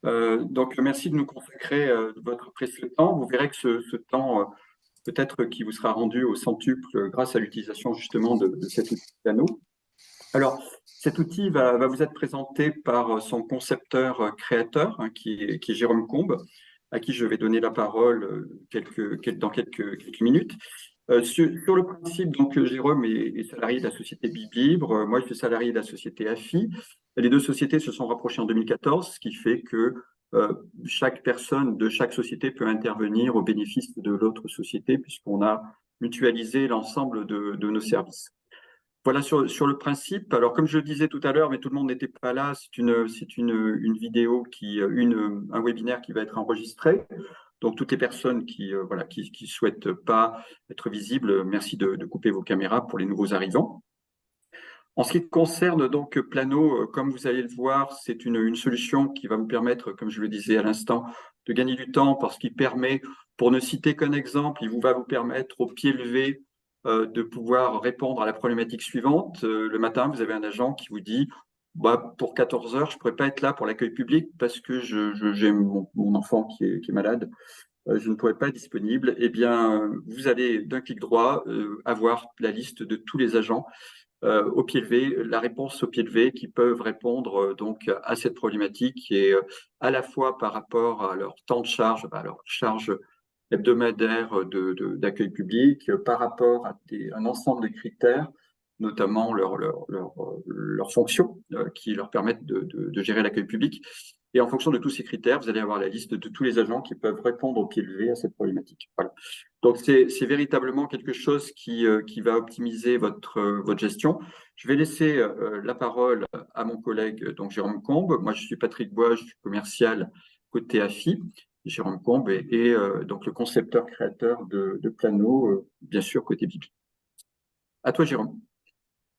Donc, merci de nous consacrer votre précieux temps. Vous verrez que ce temps, peut-être qui vous sera rendu au centuple grâce à l'utilisation justement de cet outil Plano. Alors, cet outil va vous être présenté par son concepteur créateur, hein, qui est Jérôme Combe, à qui je vais donner la parole dans quelques minutes. Sur le principe, donc Jérôme est salarié de la société Biblibre, moi je suis salarié de la société AFI. Les deux sociétés se sont rapprochées en 2014, ce qui fait que chaque personne de chaque société peut intervenir au bénéfice de l'autre société, puisqu'on a mutualisé l'ensemble de nos services. Voilà sur le principe. Alors, comme je le disais tout à l'heure, mais tout le monde n'était pas là, c'est une vidéo un webinaire qui va être enregistré. Donc, toutes les personnes qui souhaitent pas être visibles, merci de couper vos caméras pour les nouveaux arrivants. En ce qui concerne donc Plano, comme vous allez le voir, c'est une solution qui va vous permettre, comme je le disais à l'instant, de gagner du temps parce qu'il permet, pour ne citer qu'un exemple, va vous permettre au pied levé de pouvoir répondre à la problématique suivante. Le matin, vous avez un agent qui vous dit bah, pour 14 heures, je ne pourrais pas être là pour l'accueil public parce que j'ai mon enfant qui est malade. Je ne pourrais pas être disponible. Eh bien, vous allez d'un clic droit avoir la liste de tous les agents au pied levé, la réponse au pied levé qui peuvent répondre donc à cette problématique et à la fois par rapport à leur temps de charge, à leur charge hebdomadaire d'accueil public, par rapport à un ensemble de critères, notamment leurs fonctions qui leur permettent de gérer l'accueil public. Et en fonction de tous ces critères, vous allez avoir la liste de tous les agents qui peuvent répondre au pied levé à cette problématique. Voilà. Donc, c'est véritablement quelque chose qui va optimiser votre gestion. Je vais laisser la parole à mon collègue, donc Jérôme Combe. Moi, je suis Patrick Bois, je suis commercial côté AFI. Jérôme Combe est donc le concepteur-créateur de Plano, bien sûr, côté Bibi. À toi, Jérôme.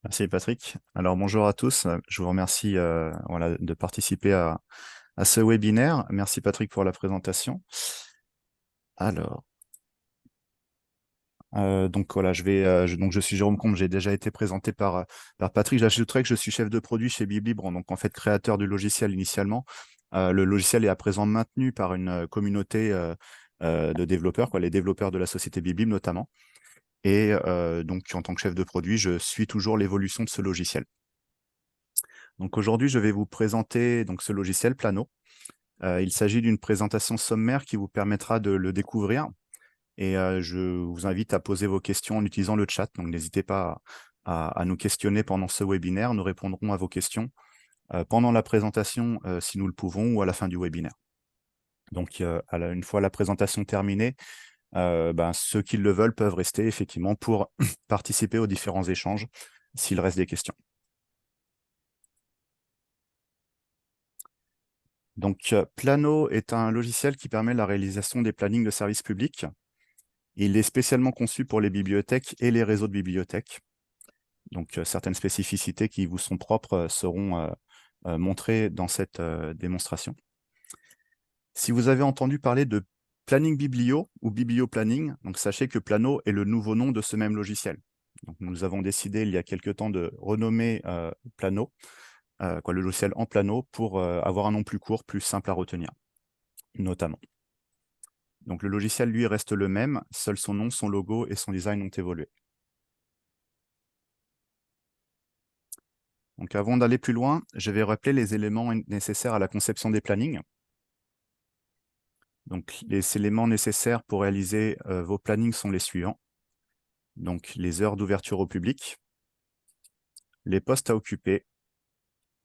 Merci Patrick. Alors bonjour à tous. Je vous remercie voilà, de participer à ce webinaire. Merci Patrick pour la présentation. Alors, donc voilà, donc je suis Jérôme Combe, j'ai déjà été présenté par Patrick. J'ajouterais que je suis chef de produit chez Biblibre, donc en fait créateur du logiciel initialement. Le logiciel est à présent maintenu par une communauté de développeurs, les développeurs de la société Biblibre notamment. Et donc en tant que chef de produit, je suis toujours l'évolution de ce logiciel. Donc aujourd'hui, je vais vous présenter donc, ce logiciel Plano. Il s'agit d'une présentation sommaire qui vous permettra de le découvrir. Et je vous invite à poser vos questions en utilisant le chat. Donc n'hésitez pas à nous questionner pendant ce webinaire. Nous répondrons à vos questions pendant la présentation si nous le pouvons ou à la fin du webinaire. Donc une fois la présentation terminée, ceux qui le veulent peuvent rester effectivement pour participer aux différents échanges s'il reste des questions. Donc, Plano est un logiciel qui permet la réalisation des plannings de services publics. Il est spécialement conçu pour les bibliothèques et les réseaux de bibliothèques. Donc, certaines spécificités qui vous sont propres seront montrées dans cette démonstration. Si vous avez entendu parler de planning biblio ou biblioplanning, donc sachez que Plano est le nouveau nom de ce même logiciel. Donc, nous avons décidé il y a quelque temps de renommer Plano, le logiciel en Plano, pour avoir un nom plus court, plus simple à retenir, notamment. Donc le logiciel, lui, reste le même, seul son nom, son logo et son design ont évolué. Donc avant d'aller plus loin, je vais rappeler les éléments nécessaires à la conception des plannings. Donc les éléments nécessaires pour réaliser vos plannings sont les suivants. Donc les heures d'ouverture au public, les postes à occuper,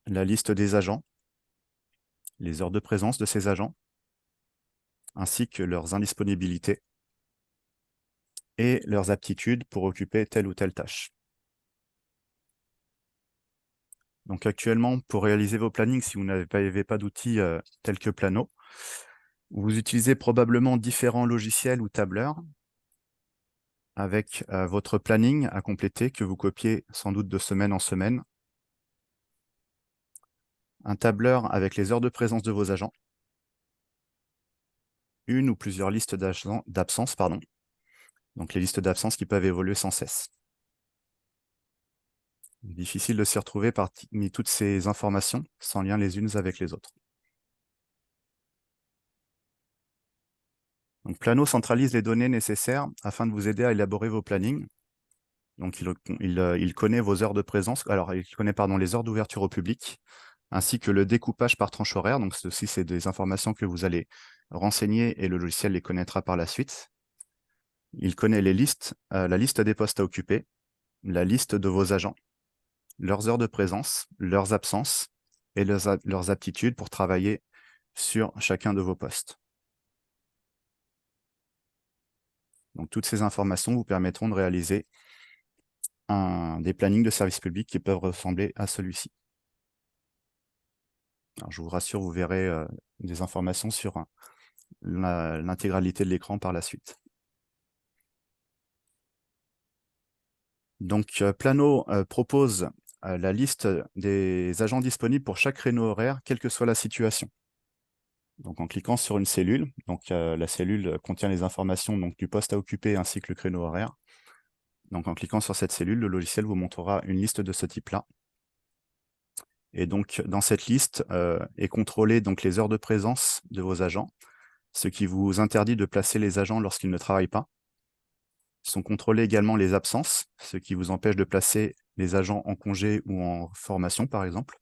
la liste des agents, les heures de présence de ces agents, ainsi que leurs indisponibilités et leurs aptitudes pour occuper telle ou telle tâche. Donc actuellement, pour réaliser vos plannings, si vous n'avez pas d'outils tels que Plano, vous utilisez probablement différents logiciels ou tableurs avec votre planning à compléter que vous copiez sans doute de semaine en semaine. Un tableur avec les heures de présence de vos agents. Une ou plusieurs listes d'absence, donc les listes d'absence qui peuvent évoluer sans cesse. Difficile de s'y retrouver parmi toutes ces informations sans lien les unes avec les autres. Donc, Plano centralise les données nécessaires afin de vous aider à élaborer vos plannings. Donc, il connaît vos heures de présence. Alors, il connaît, pardon, les heures d'ouverture au public, ainsi que le découpage par tranche horaire. Donc, ceci, c'est des informations que vous allez renseigner et le logiciel les connaîtra par la suite. Il connaît les listes, la liste des postes à occuper, la liste de vos agents, leurs heures de présence, leurs absences et leurs aptitudes pour travailler sur chacun de vos postes. Donc, toutes ces informations vous permettront de réaliser des plannings de service public qui peuvent ressembler à celui-ci. Alors, je vous rassure, vous verrez des informations sur l'intégralité de l'écran par la suite. Donc, Plano propose la liste des agents disponibles pour chaque créneau horaire, quelle que soit la situation. Donc, en cliquant sur une cellule, donc la cellule contient les informations donc, du poste à occuper ainsi que le créneau horaire. Donc, en cliquant sur cette cellule, le logiciel vous montrera une liste de ce type-là. Et donc, dans cette liste est contrôlée donc, les heures de présence de vos agents, ce qui vous interdit de placer les agents lorsqu'ils ne travaillent pas. Sont contrôlées également les absences, ce qui vous empêche de placer les agents en congé ou en formation, par exemple.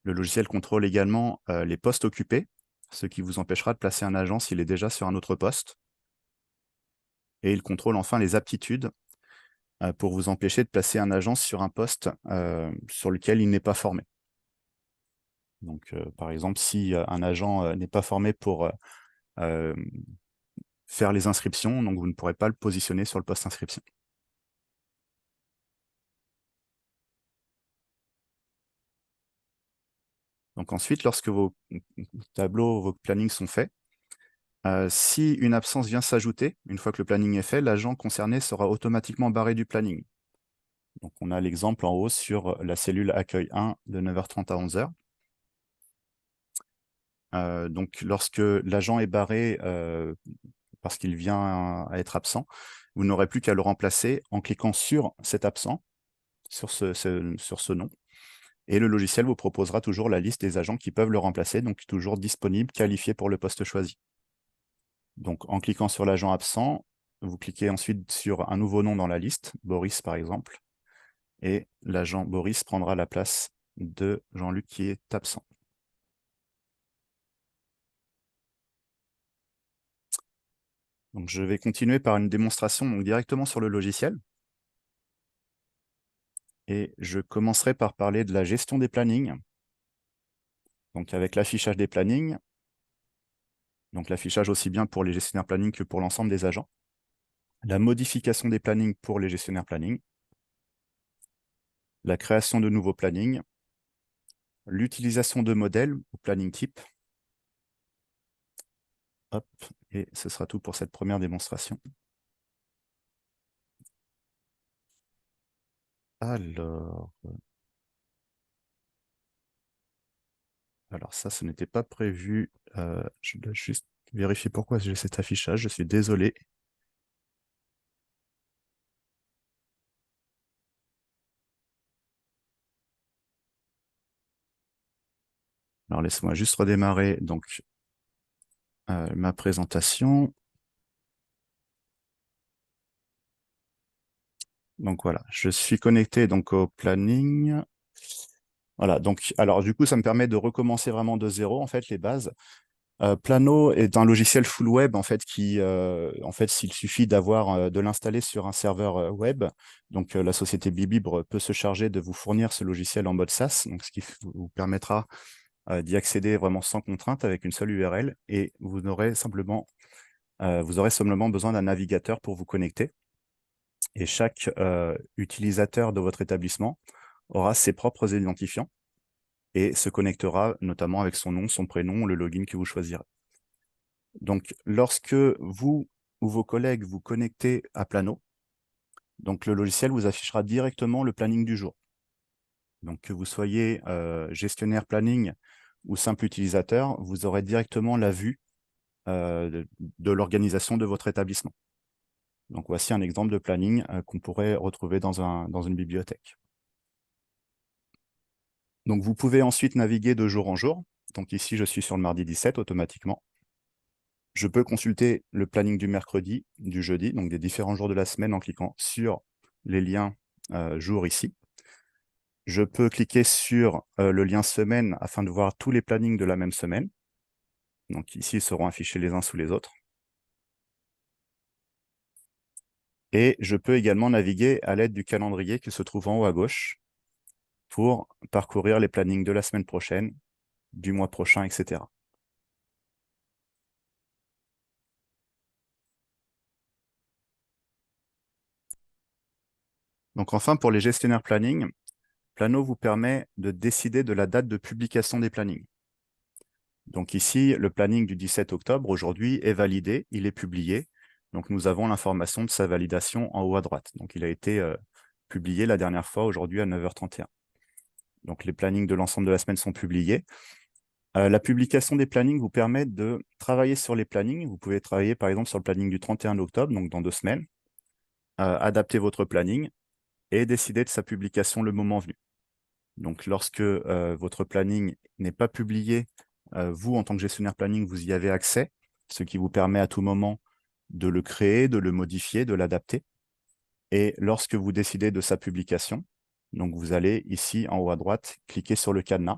Le logiciel contrôle également les postes occupés, ce qui vous empêchera de placer un agent s'il est déjà sur un autre poste. Et il contrôle enfin les aptitudes pour vous empêcher de placer un agent sur un poste sur lequel il n'est pas formé. Donc, par exemple, si un agent n'est pas formé pour faire les inscriptions, donc vous ne pourrez pas le positionner sur le poste inscription. Donc ensuite, lorsque vos tableaux, vos plannings sont faits, si une absence vient s'ajouter, une fois que le planning est fait, l'agent concerné sera automatiquement barré du planning. Donc on a l'exemple en haut sur la cellule accueil 1 de 9h30 à 11h. Donc lorsque l'agent est barré parce qu'il vient à être absent, vous n'aurez plus qu'à le remplacer en cliquant sur cet absent, sur ce nom, et le logiciel vous proposera toujours la liste des agents qui peuvent le remplacer, donc toujours disponibles, qualifiés pour le poste choisi. Donc en cliquant sur l'agent absent, vous cliquez ensuite sur un nouveau nom dans la liste, Boris par exemple, et l'agent Boris prendra la place de Jean-Luc qui est absent. Donc, je vais continuer par une démonstration donc, directement sur le logiciel. Et je commencerai par parler de la gestion des plannings. Donc, avec l'affichage des plannings, donc l'affichage aussi bien pour les gestionnaires planning que pour l'ensemble des agents. La modification des plannings pour les gestionnaires planning. La création de nouveaux plannings. L'utilisation de modèles ou planning type. Hop, et ce sera tout pour cette première démonstration. Alors ça, ce n'était pas prévu. Je dois juste vérifier pourquoi j'ai cet affichage. Je suis désolé. Alors laisse-moi juste redémarrer donc ma présentation. Donc voilà, je suis connecté donc au planning. Voilà, donc alors du coup, ça me permet de recommencer vraiment de zéro en fait les bases. Plano est un logiciel full web en fait qui en fait s'il suffit d'avoir de l'installer sur un serveur web. Donc la société Biblibre peut se charger de vous fournir ce logiciel en mode SaaS, donc ce qui vous permettra d'y accéder vraiment sans contrainte avec une seule URL et vous aurez simplement besoin d'un navigateur pour vous connecter. Et chaque utilisateur de votre établissement aura ses propres identifiants et se connectera notamment avec son nom, son prénom, le login que vous choisirez. Donc, lorsque vous ou vos collègues vous connectez à Plano, donc le logiciel vous affichera directement le planning du jour. Donc, que vous soyez gestionnaire planning ou simple utilisateur, vous aurez directement la vue de l'organisation de votre établissement. Donc, voici un exemple de planning qu'on pourrait retrouver dans une bibliothèque. Donc, vous pouvez ensuite naviguer de jour en jour. Donc, ici, je suis sur le mardi 17 automatiquement. Je peux consulter le planning du mercredi, du jeudi, donc des différents jours de la semaine en cliquant sur les liens jours ici. Je peux cliquer sur le lien semaine afin de voir tous les plannings de la même semaine. Donc ici, ils seront affichés les uns sous les autres. Et je peux également naviguer à l'aide du calendrier qui se trouve en haut à gauche pour parcourir les plannings de la semaine prochaine, du mois prochain, etc. Donc enfin, pour les gestionnaires planning, Plano vous permet de décider de la date de publication des plannings. Donc ici, le planning du 17 octobre, aujourd'hui, est validé, il est publié. Donc nous avons l'information de sa validation en haut à droite. Donc il a été publié la dernière fois, aujourd'hui à 9h31. Donc les plannings de l'ensemble de la semaine sont publiés. La publication des plannings vous permet de travailler sur les plannings. Vous pouvez travailler par exemple sur le planning du 31 octobre, donc dans 2 semaines, adapter votre planning et décider de sa publication le moment venu. Donc lorsque votre planning n'est pas publié, vous, en tant que gestionnaire planning, vous y avez accès, ce qui vous permet à tout moment de le créer, de le modifier, de l'adapter. Et lorsque vous décidez de sa publication, donc vous allez ici en haut à droite, cliquer sur le cadenas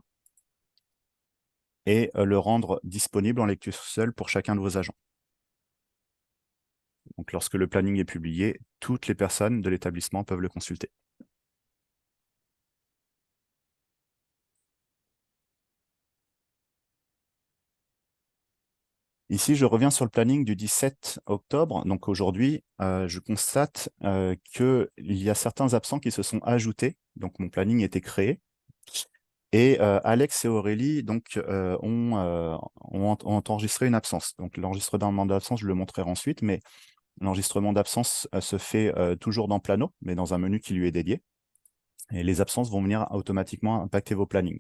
et le rendre disponible en lecture seule pour chacun de vos agents. Donc lorsque le planning est publié, toutes les personnes de l'établissement peuvent le consulter. Ici, je reviens sur le planning du 17 octobre. Donc aujourd'hui, je constate qu'il y a certains absents qui se sont ajoutés. Donc mon planning était créé. Et Alex et Aurélie donc, ont enregistré une absence. Donc l'enregistrement d'absence, je le montrerai ensuite, mais l'enregistrement d'absence se fait toujours dans Plano, mais dans un menu qui lui est dédié. Et les absences vont venir automatiquement impacter vos plannings.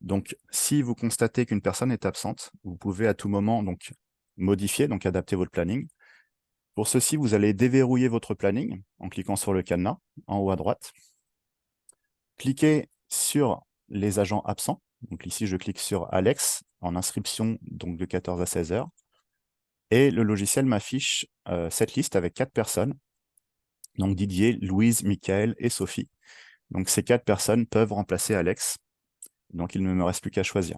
Donc, si vous constatez qu'une personne est absente, vous pouvez à tout moment donc, modifier, donc adapter votre planning. Pour ceci, vous allez déverrouiller votre planning en cliquant sur le cadenas en haut à droite. Cliquez sur les agents absents. Donc ici, je clique sur Alex en inscription donc de 14 à 16 heures. Et le logiciel m'affiche cette liste avec 4 personnes. Donc Didier, Louise, Michael et Sophie. Donc ces 4 personnes peuvent remplacer Alex. Donc il ne me reste plus qu'à choisir.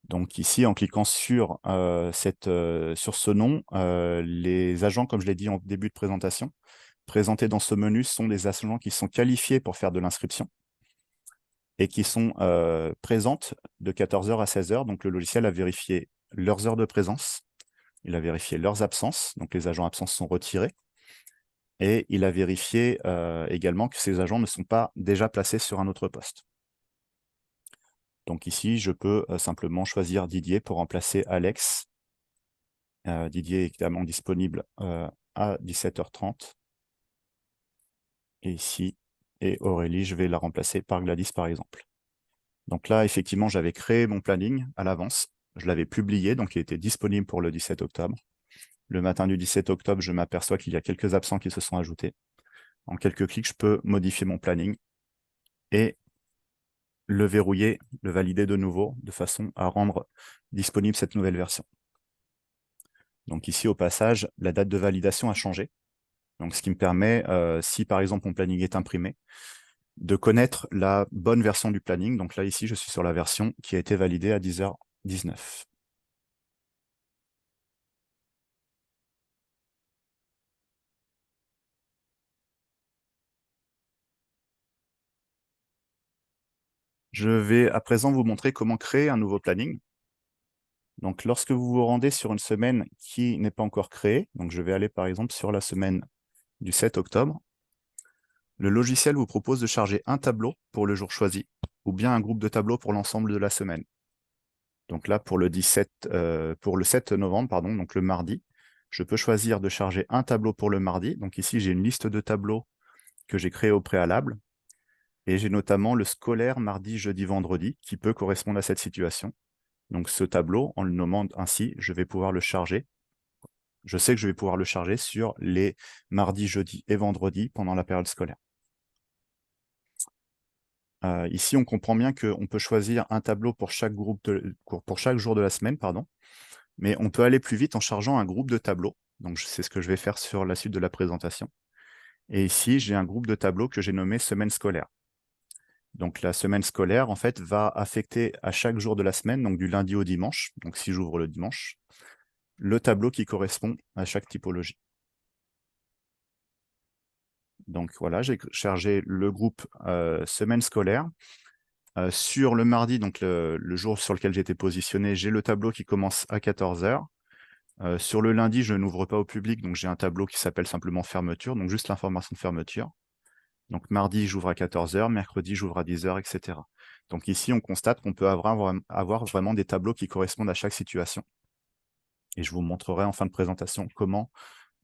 Donc ici, en cliquant sur ce nom, les agents, comme je l'ai dit en début de présentation, présentés dans ce menu sont des agents qui sont qualifiés pour faire de l'inscription et qui sont présentes de 14h à 16h. Donc le logiciel a vérifié leurs heures de présence, il a vérifié leurs absences, donc les agents absents sont retirés, et il a vérifié également que ces agents ne sont pas déjà placés sur un autre poste. Donc ici, je peux simplement choisir Didier pour remplacer Alex. Didier est évidemment disponible à 17h30. Et ici, et Aurélie, je vais la remplacer par Gladys, par exemple. Donc là, effectivement, j'avais créé mon planning à l'avance. Je l'avais publié, donc il était disponible pour le 17 octobre. Le matin du 17 octobre, je m'aperçois qu'il y a quelques absents qui se sont ajoutés. En quelques clics, je peux modifier mon planning et le verrouiller, le valider de nouveau, de façon à rendre disponible cette nouvelle version. Donc ici, au passage, la date de validation a changé. Donc ce qui me permet, si par exemple mon planning est imprimé, de connaître la bonne version du planning. Donc là, ici, je suis sur la version qui a été validée à 10h19. Je vais à présent vous montrer comment créer un nouveau planning. Donc, lorsque vous vous rendez sur une semaine qui n'est pas encore créée, donc je vais aller par exemple sur la semaine du 7 octobre, le logiciel vous propose de charger un tableau pour le jour choisi, ou bien un groupe de tableaux pour l'ensemble de la semaine. Donc là, pour le 7 novembre, pardon, donc le mardi, je peux choisir de charger un tableau pour le mardi. Donc ici, j'ai une liste de tableaux que j'ai créés au préalable. Et j'ai notamment le scolaire mardi, jeudi, vendredi qui peut correspondre à cette situation. Donc ce tableau, en le nommant ainsi, je vais pouvoir le charger. Je sais que je vais pouvoir le charger sur les mardis, jeudis et vendredis pendant la période scolaire. Ici, on comprend bien qu'on peut choisir un tableau pour chaque jour de la semaine, pardon. Mais on peut aller plus vite en chargeant un groupe de tableaux. Donc, c'est ce que je vais faire sur la suite de la présentation. Et ici, j'ai un groupe de tableaux que j'ai nommé semaine scolaire. Donc, la semaine scolaire, en fait, va affecter à chaque jour de la semaine, donc du lundi au dimanche, donc si j'ouvre le dimanche, le tableau qui correspond à chaque typologie. Donc voilà, j'ai chargé le groupe semaine scolaire. Sur le mardi, donc le jour sur lequel j'étais positionné, j'ai le tableau qui commence à 14 h. Sur le lundi, je n'ouvre pas au public, donc j'ai un tableau qui s'appelle simplement fermeture, donc juste l'information de fermeture. Donc mardi, j'ouvre à 14 h, mercredi, j'ouvre à 10 h, etc. Donc ici, on constate qu'on peut avoir vraiment des tableaux qui correspondent à chaque situation. Et je vous montrerai en fin de présentation comment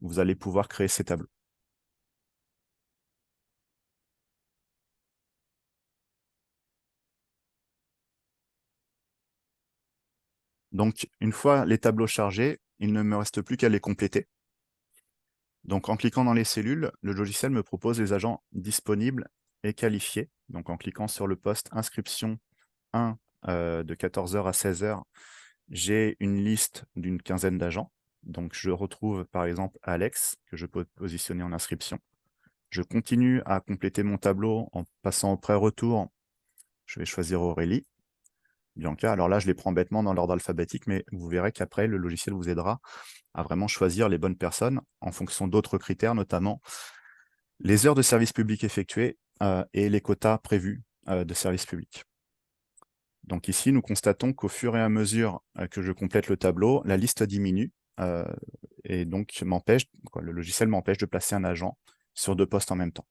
vous allez pouvoir créer ces tableaux. Donc, une fois les tableaux chargés, il ne me reste plus qu'à les compléter. Donc, en cliquant dans les cellules, le logiciel me propose les agents disponibles et qualifiés. Donc, en cliquant sur le poste inscription 1 de 14 h à 16 h, j'ai une liste d'une quinzaine d'agents. Donc, je retrouve par exemple Alex, que je peux positionner en inscription. Je continue à compléter mon tableau en passant au pré-retour. Je vais choisir Aurélie. Bianca, alors là, je les prends bêtement dans l'ordre alphabétique, mais vous verrez qu'après, le logiciel vous aidera à vraiment choisir les bonnes personnes en fonction d'autres critères, notamment les heures de service public effectuées et les quotas prévus de service public. Donc ici, nous constatons qu'au fur et à mesure que je complète le tableau, la liste diminue et donc le logiciel m'empêche de placer un agent sur 2 postes en même temps.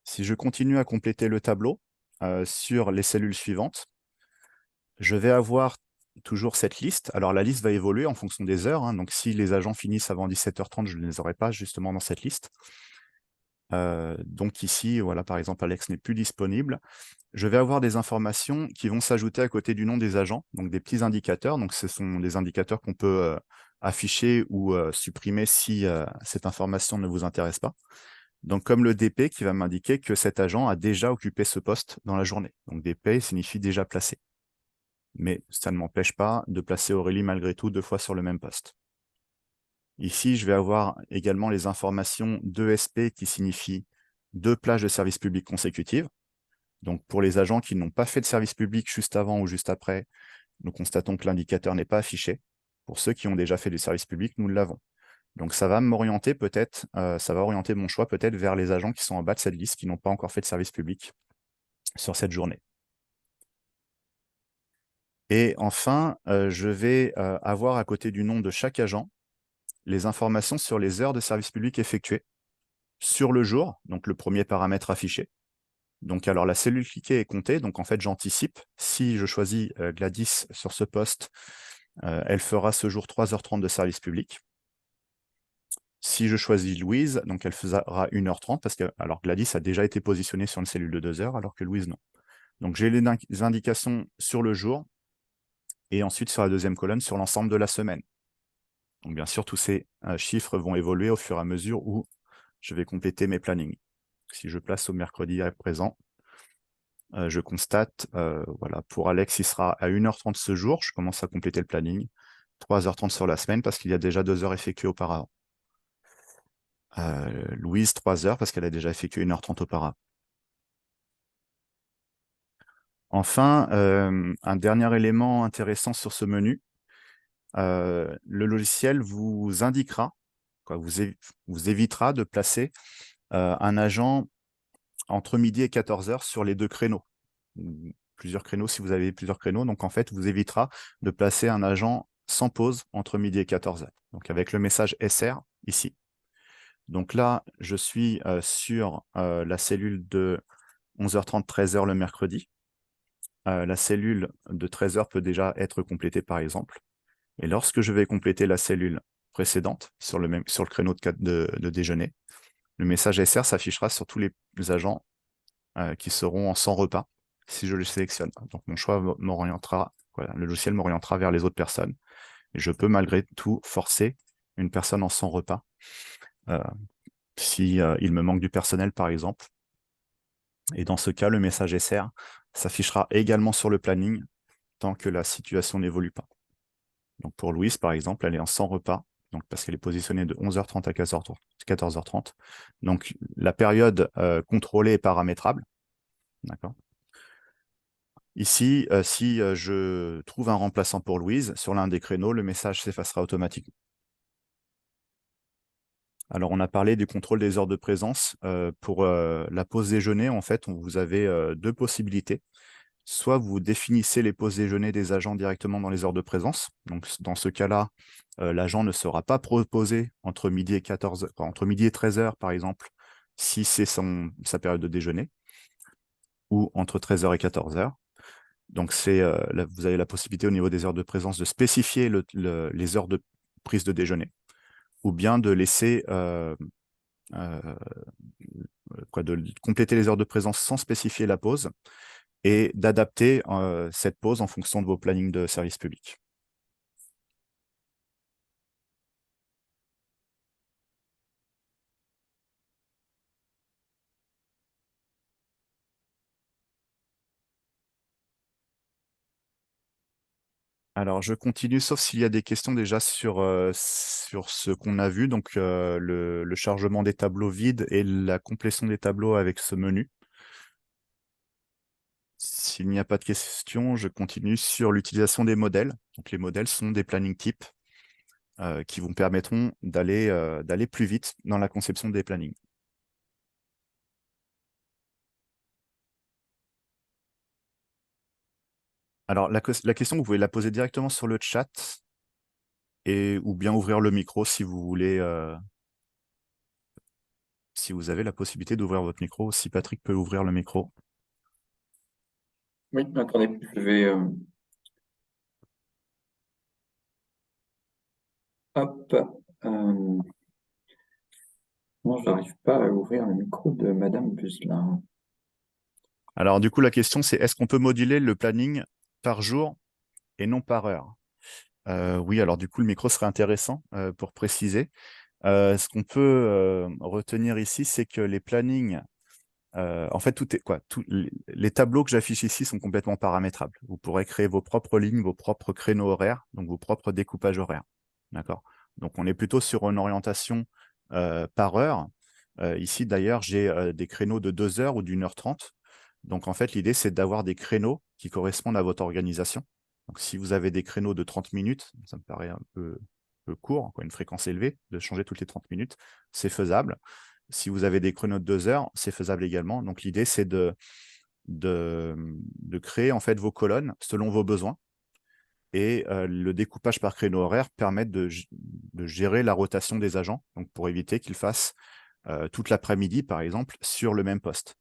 Si je continue à compléter le tableau sur les cellules suivantes, je vais avoir toujours cette liste. Alors, la liste va évoluer en fonction des heures. Donc, si les agents finissent avant 17 h 30, je ne les aurai pas justement dans cette liste. Donc ici, voilà, par exemple, Alex n'est plus disponible. Je vais avoir des informations qui vont s'ajouter à côté du nom des agents, donc des petits indicateurs. Donc, ce sont des indicateurs qu'on peut afficher ou supprimer si cette information ne vous intéresse pas. Donc, comme le DP qui va m'indiquer que cet agent a déjà occupé ce poste dans la journée. Donc, DP signifie déjà placé. Mais ça ne m'empêche pas de placer Aurélie malgré tout 2 fois sur le même poste. Ici, je vais avoir également les informations d'ESP qui signifient 2 plages de service public consécutives. Donc, pour les agents qui n'ont pas fait de service public juste avant ou juste après, nous constatons que l'indicateur n'est pas affiché. Pour ceux qui ont déjà fait du service public, nous l'avons. Donc, ça va m'orienter peut-être, ça va orienter mon choix peut-être vers les agents qui sont en bas de cette liste, qui n'ont pas encore fait de service public sur cette journée. Et enfin, je vais avoir à côté du nom de chaque agent les informations sur les heures de service public effectuées sur le jour, donc le premier paramètre affiché. Donc, alors la cellule cliquée est comptée, donc en fait, j'anticipe. Si je choisis Gladys sur ce poste, elle fera ce jour 3 h 30 de service public. Si je choisis Louise, donc elle fera 1 h 30, parce que alors Gladys a déjà été positionnée sur une cellule de 2 heures, alors que Louise, non. Donc, j'ai les indications sur le jour, et ensuite sur la deuxième colonne, sur l'ensemble de la semaine. Donc, bien sûr, tous ces chiffres vont évoluer au fur et à mesure où je vais compléter mes plannings. Si je place au mercredi à présent, je constate, voilà, pour Alex, il sera à 1 h 30 ce jour. Je commence à compléter le planning. 3 h 30 sur la semaine parce qu'il y a déjà 2 heures effectuées auparavant. Louise, 3 heures parce qu'elle a déjà effectué 1 h 30 auparavant. Enfin, un dernier élément intéressant sur ce menu, le logiciel vous indiquera, vous évitera de placer un agent entre midi et 14 h sur les 2 créneaux. Plusieurs créneaux si vous avez plusieurs créneaux. Donc, en fait, vous évitera de placer un agent sans pause entre midi et 14 h. Donc, avec le message SR ici. Donc là, je suis sur la cellule de 11 h 30, 13 h le mercredi. La cellule de 13 h peut déjà être complétée, par exemple. Et lorsque je vais compléter la cellule précédente sur le créneau de déjeuner, le message SR s'affichera sur tous les agents qui seront en sans repas si je le sélectionne. Donc mon choix m'orientera, voilà, le logiciel m'orientera vers les autres personnes. Et je peux malgré tout forcer une personne en sans repas si il me manque du personnel par exemple. Et dans ce cas, le message SR s'affichera également sur le planning tant que la situation n'évolue pas. Donc pour Louise, par exemple, elle est en 100 repas, donc parce qu'elle est positionnée de 11h30 à 14h30. Donc la période contrôlée est paramétrable. D'accord. Ici, si je trouve un remplaçant pour Louise, sur l'un des créneaux, le message s'effacera automatiquement. Alors, on a parlé du contrôle des heures de présence. Pour la pause déjeuner, en fait, vous avez deux possibilités. Soit vous définissez les pauses déjeuner des agents directement dans les heures de présence. Donc, dans ce cas-là, l'agent ne sera pas proposé entre midi et 13h, par exemple, si c'est sa période de déjeuner, ou entre 13h et 14h. Donc, vous avez la possibilité au niveau des heures de présence de spécifier les heures de prise de déjeuner, ou bien de laisser de compléter les heures de présence sans spécifier la pause et d'adapter cette pause en fonction de vos plannings de service public. Alors, je continue, sauf s'il y a des questions déjà sur ce qu'on a vu, donc le chargement des tableaux vides et la complétion des tableaux avec ce menu. S'il n'y a pas de questions, je continue sur l'utilisation des modèles. Donc, les modèles sont des planning types qui vous permettront d'aller plus vite dans la conception des plannings. Alors, la question, vous pouvez la poser directement sur le chat ou bien ouvrir le micro si vous voulez, si vous avez la possibilité d'ouvrir votre micro, si Patrick peut ouvrir le micro. Oui, attendez, je vais... hop. Non, je n'arrive pas à ouvrir le micro de Madame Buzelin. Alors, du coup, la question, c'est est-ce qu'on peut moduler le planning par jour et non par heure? Oui, alors du coup, le micro serait intéressant pour préciser. Ce qu'on peut retenir ici, c'est que les plannings, en fait, les tableaux que j'affiche ici sont complètement paramétrables. Vous pourrez créer vos propres lignes, vos propres créneaux horaires, donc vos propres découpages horaires. D'accord? Donc, on est plutôt sur une orientation par heure. Ici, d'ailleurs, j'ai des créneaux de 2 heures ou d'1h30. Donc, en fait, l'idée, c'est d'avoir des créneaux qui correspondent à votre organisation. Donc, si vous avez des créneaux de 30 minutes, ça me paraît un peu court, une fréquence élevée, de changer toutes les 30 minutes, c'est faisable. Si vous avez des créneaux de 2 heures, c'est faisable également. Donc, l'idée, c'est de créer en fait vos colonnes selon vos besoins. Et le découpage par créneau horaire permet de gérer la rotation des agents, donc pour éviter qu'ils fassent toute l'après-midi, par exemple, sur le même poste.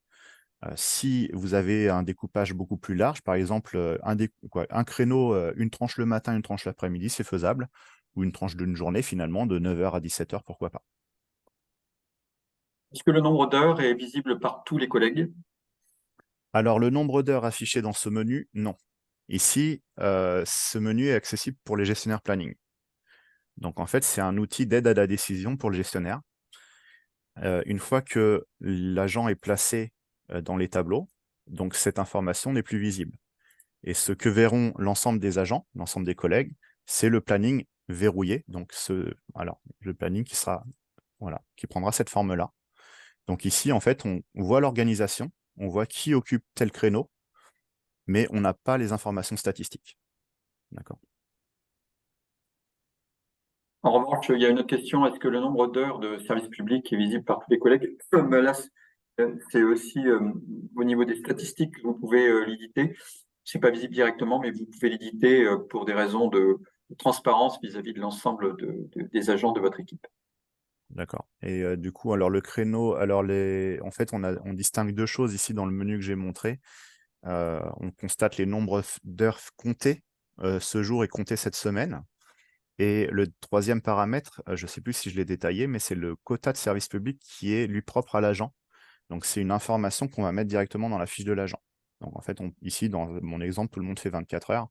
Si vous avez un découpage beaucoup plus large, par exemple, un créneau, une tranche le matin, une tranche l'après-midi, c'est faisable, ou une tranche d'une journée, finalement, de 9h à 17h, pourquoi pas. Est-ce que le nombre d'heures est visible par tous les collègues? Alors, le nombre d'heures affiché dans ce menu, non. Ici, ce menu est accessible pour les gestionnaires planning. Donc, en fait, c'est un outil d'aide à la décision pour le gestionnaire. Une fois que l'agent est placé dans les tableaux, donc cette information n'est plus visible. Et ce que verront l'ensemble des agents, l'ensemble des collègues, c'est le planning verrouillé. Donc, le planning qui prendra cette forme-là. Donc ici, en fait, on voit l'organisation, on voit qui occupe tel créneau, mais on n'a pas les informations statistiques. D'accord. En revanche, il y a une autre question. Est-ce que le nombre d'heures de service public est visible par tous les collègues? Là, c'est aussi au niveau des statistiques, vous pouvez l'éditer. C'est pas visible directement, mais vous pouvez l'éditer pour des raisons de transparence vis-à-vis de l'ensemble des agents de votre équipe. D'accord. Et du coup, alors le créneau, en fait, on distingue deux choses ici dans le menu que j'ai montré. On constate les nombres d'heures comptées ce jour et comptées cette semaine. Et le troisième paramètre, je ne sais plus si je l'ai détaillé, mais c'est le quota de service public qui est lui propre à l'agent. Donc, c'est une information qu'on va mettre directement dans la fiche de l'agent. Donc, en fait, ici, dans mon exemple, tout le monde fait 24 heures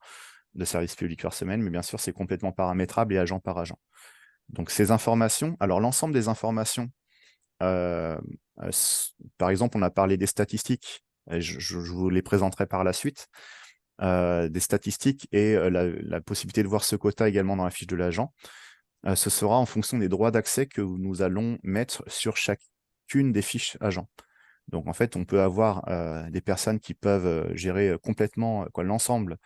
de service public par semaine, mais bien sûr, c'est complètement paramétrable et agent par agent. Donc, ces informations, alors l'ensemble des informations, euh, par exemple, on a parlé des statistiques, et je vous les présenterai par la suite. des statistiques et la possibilité de voir ce quota également dans la fiche de l'agent, ce sera en fonction des droits d'accès que nous allons mettre sur chacune des fiches agents. Donc, en fait, on peut avoir des personnes qui peuvent gérer complètement l'ensemble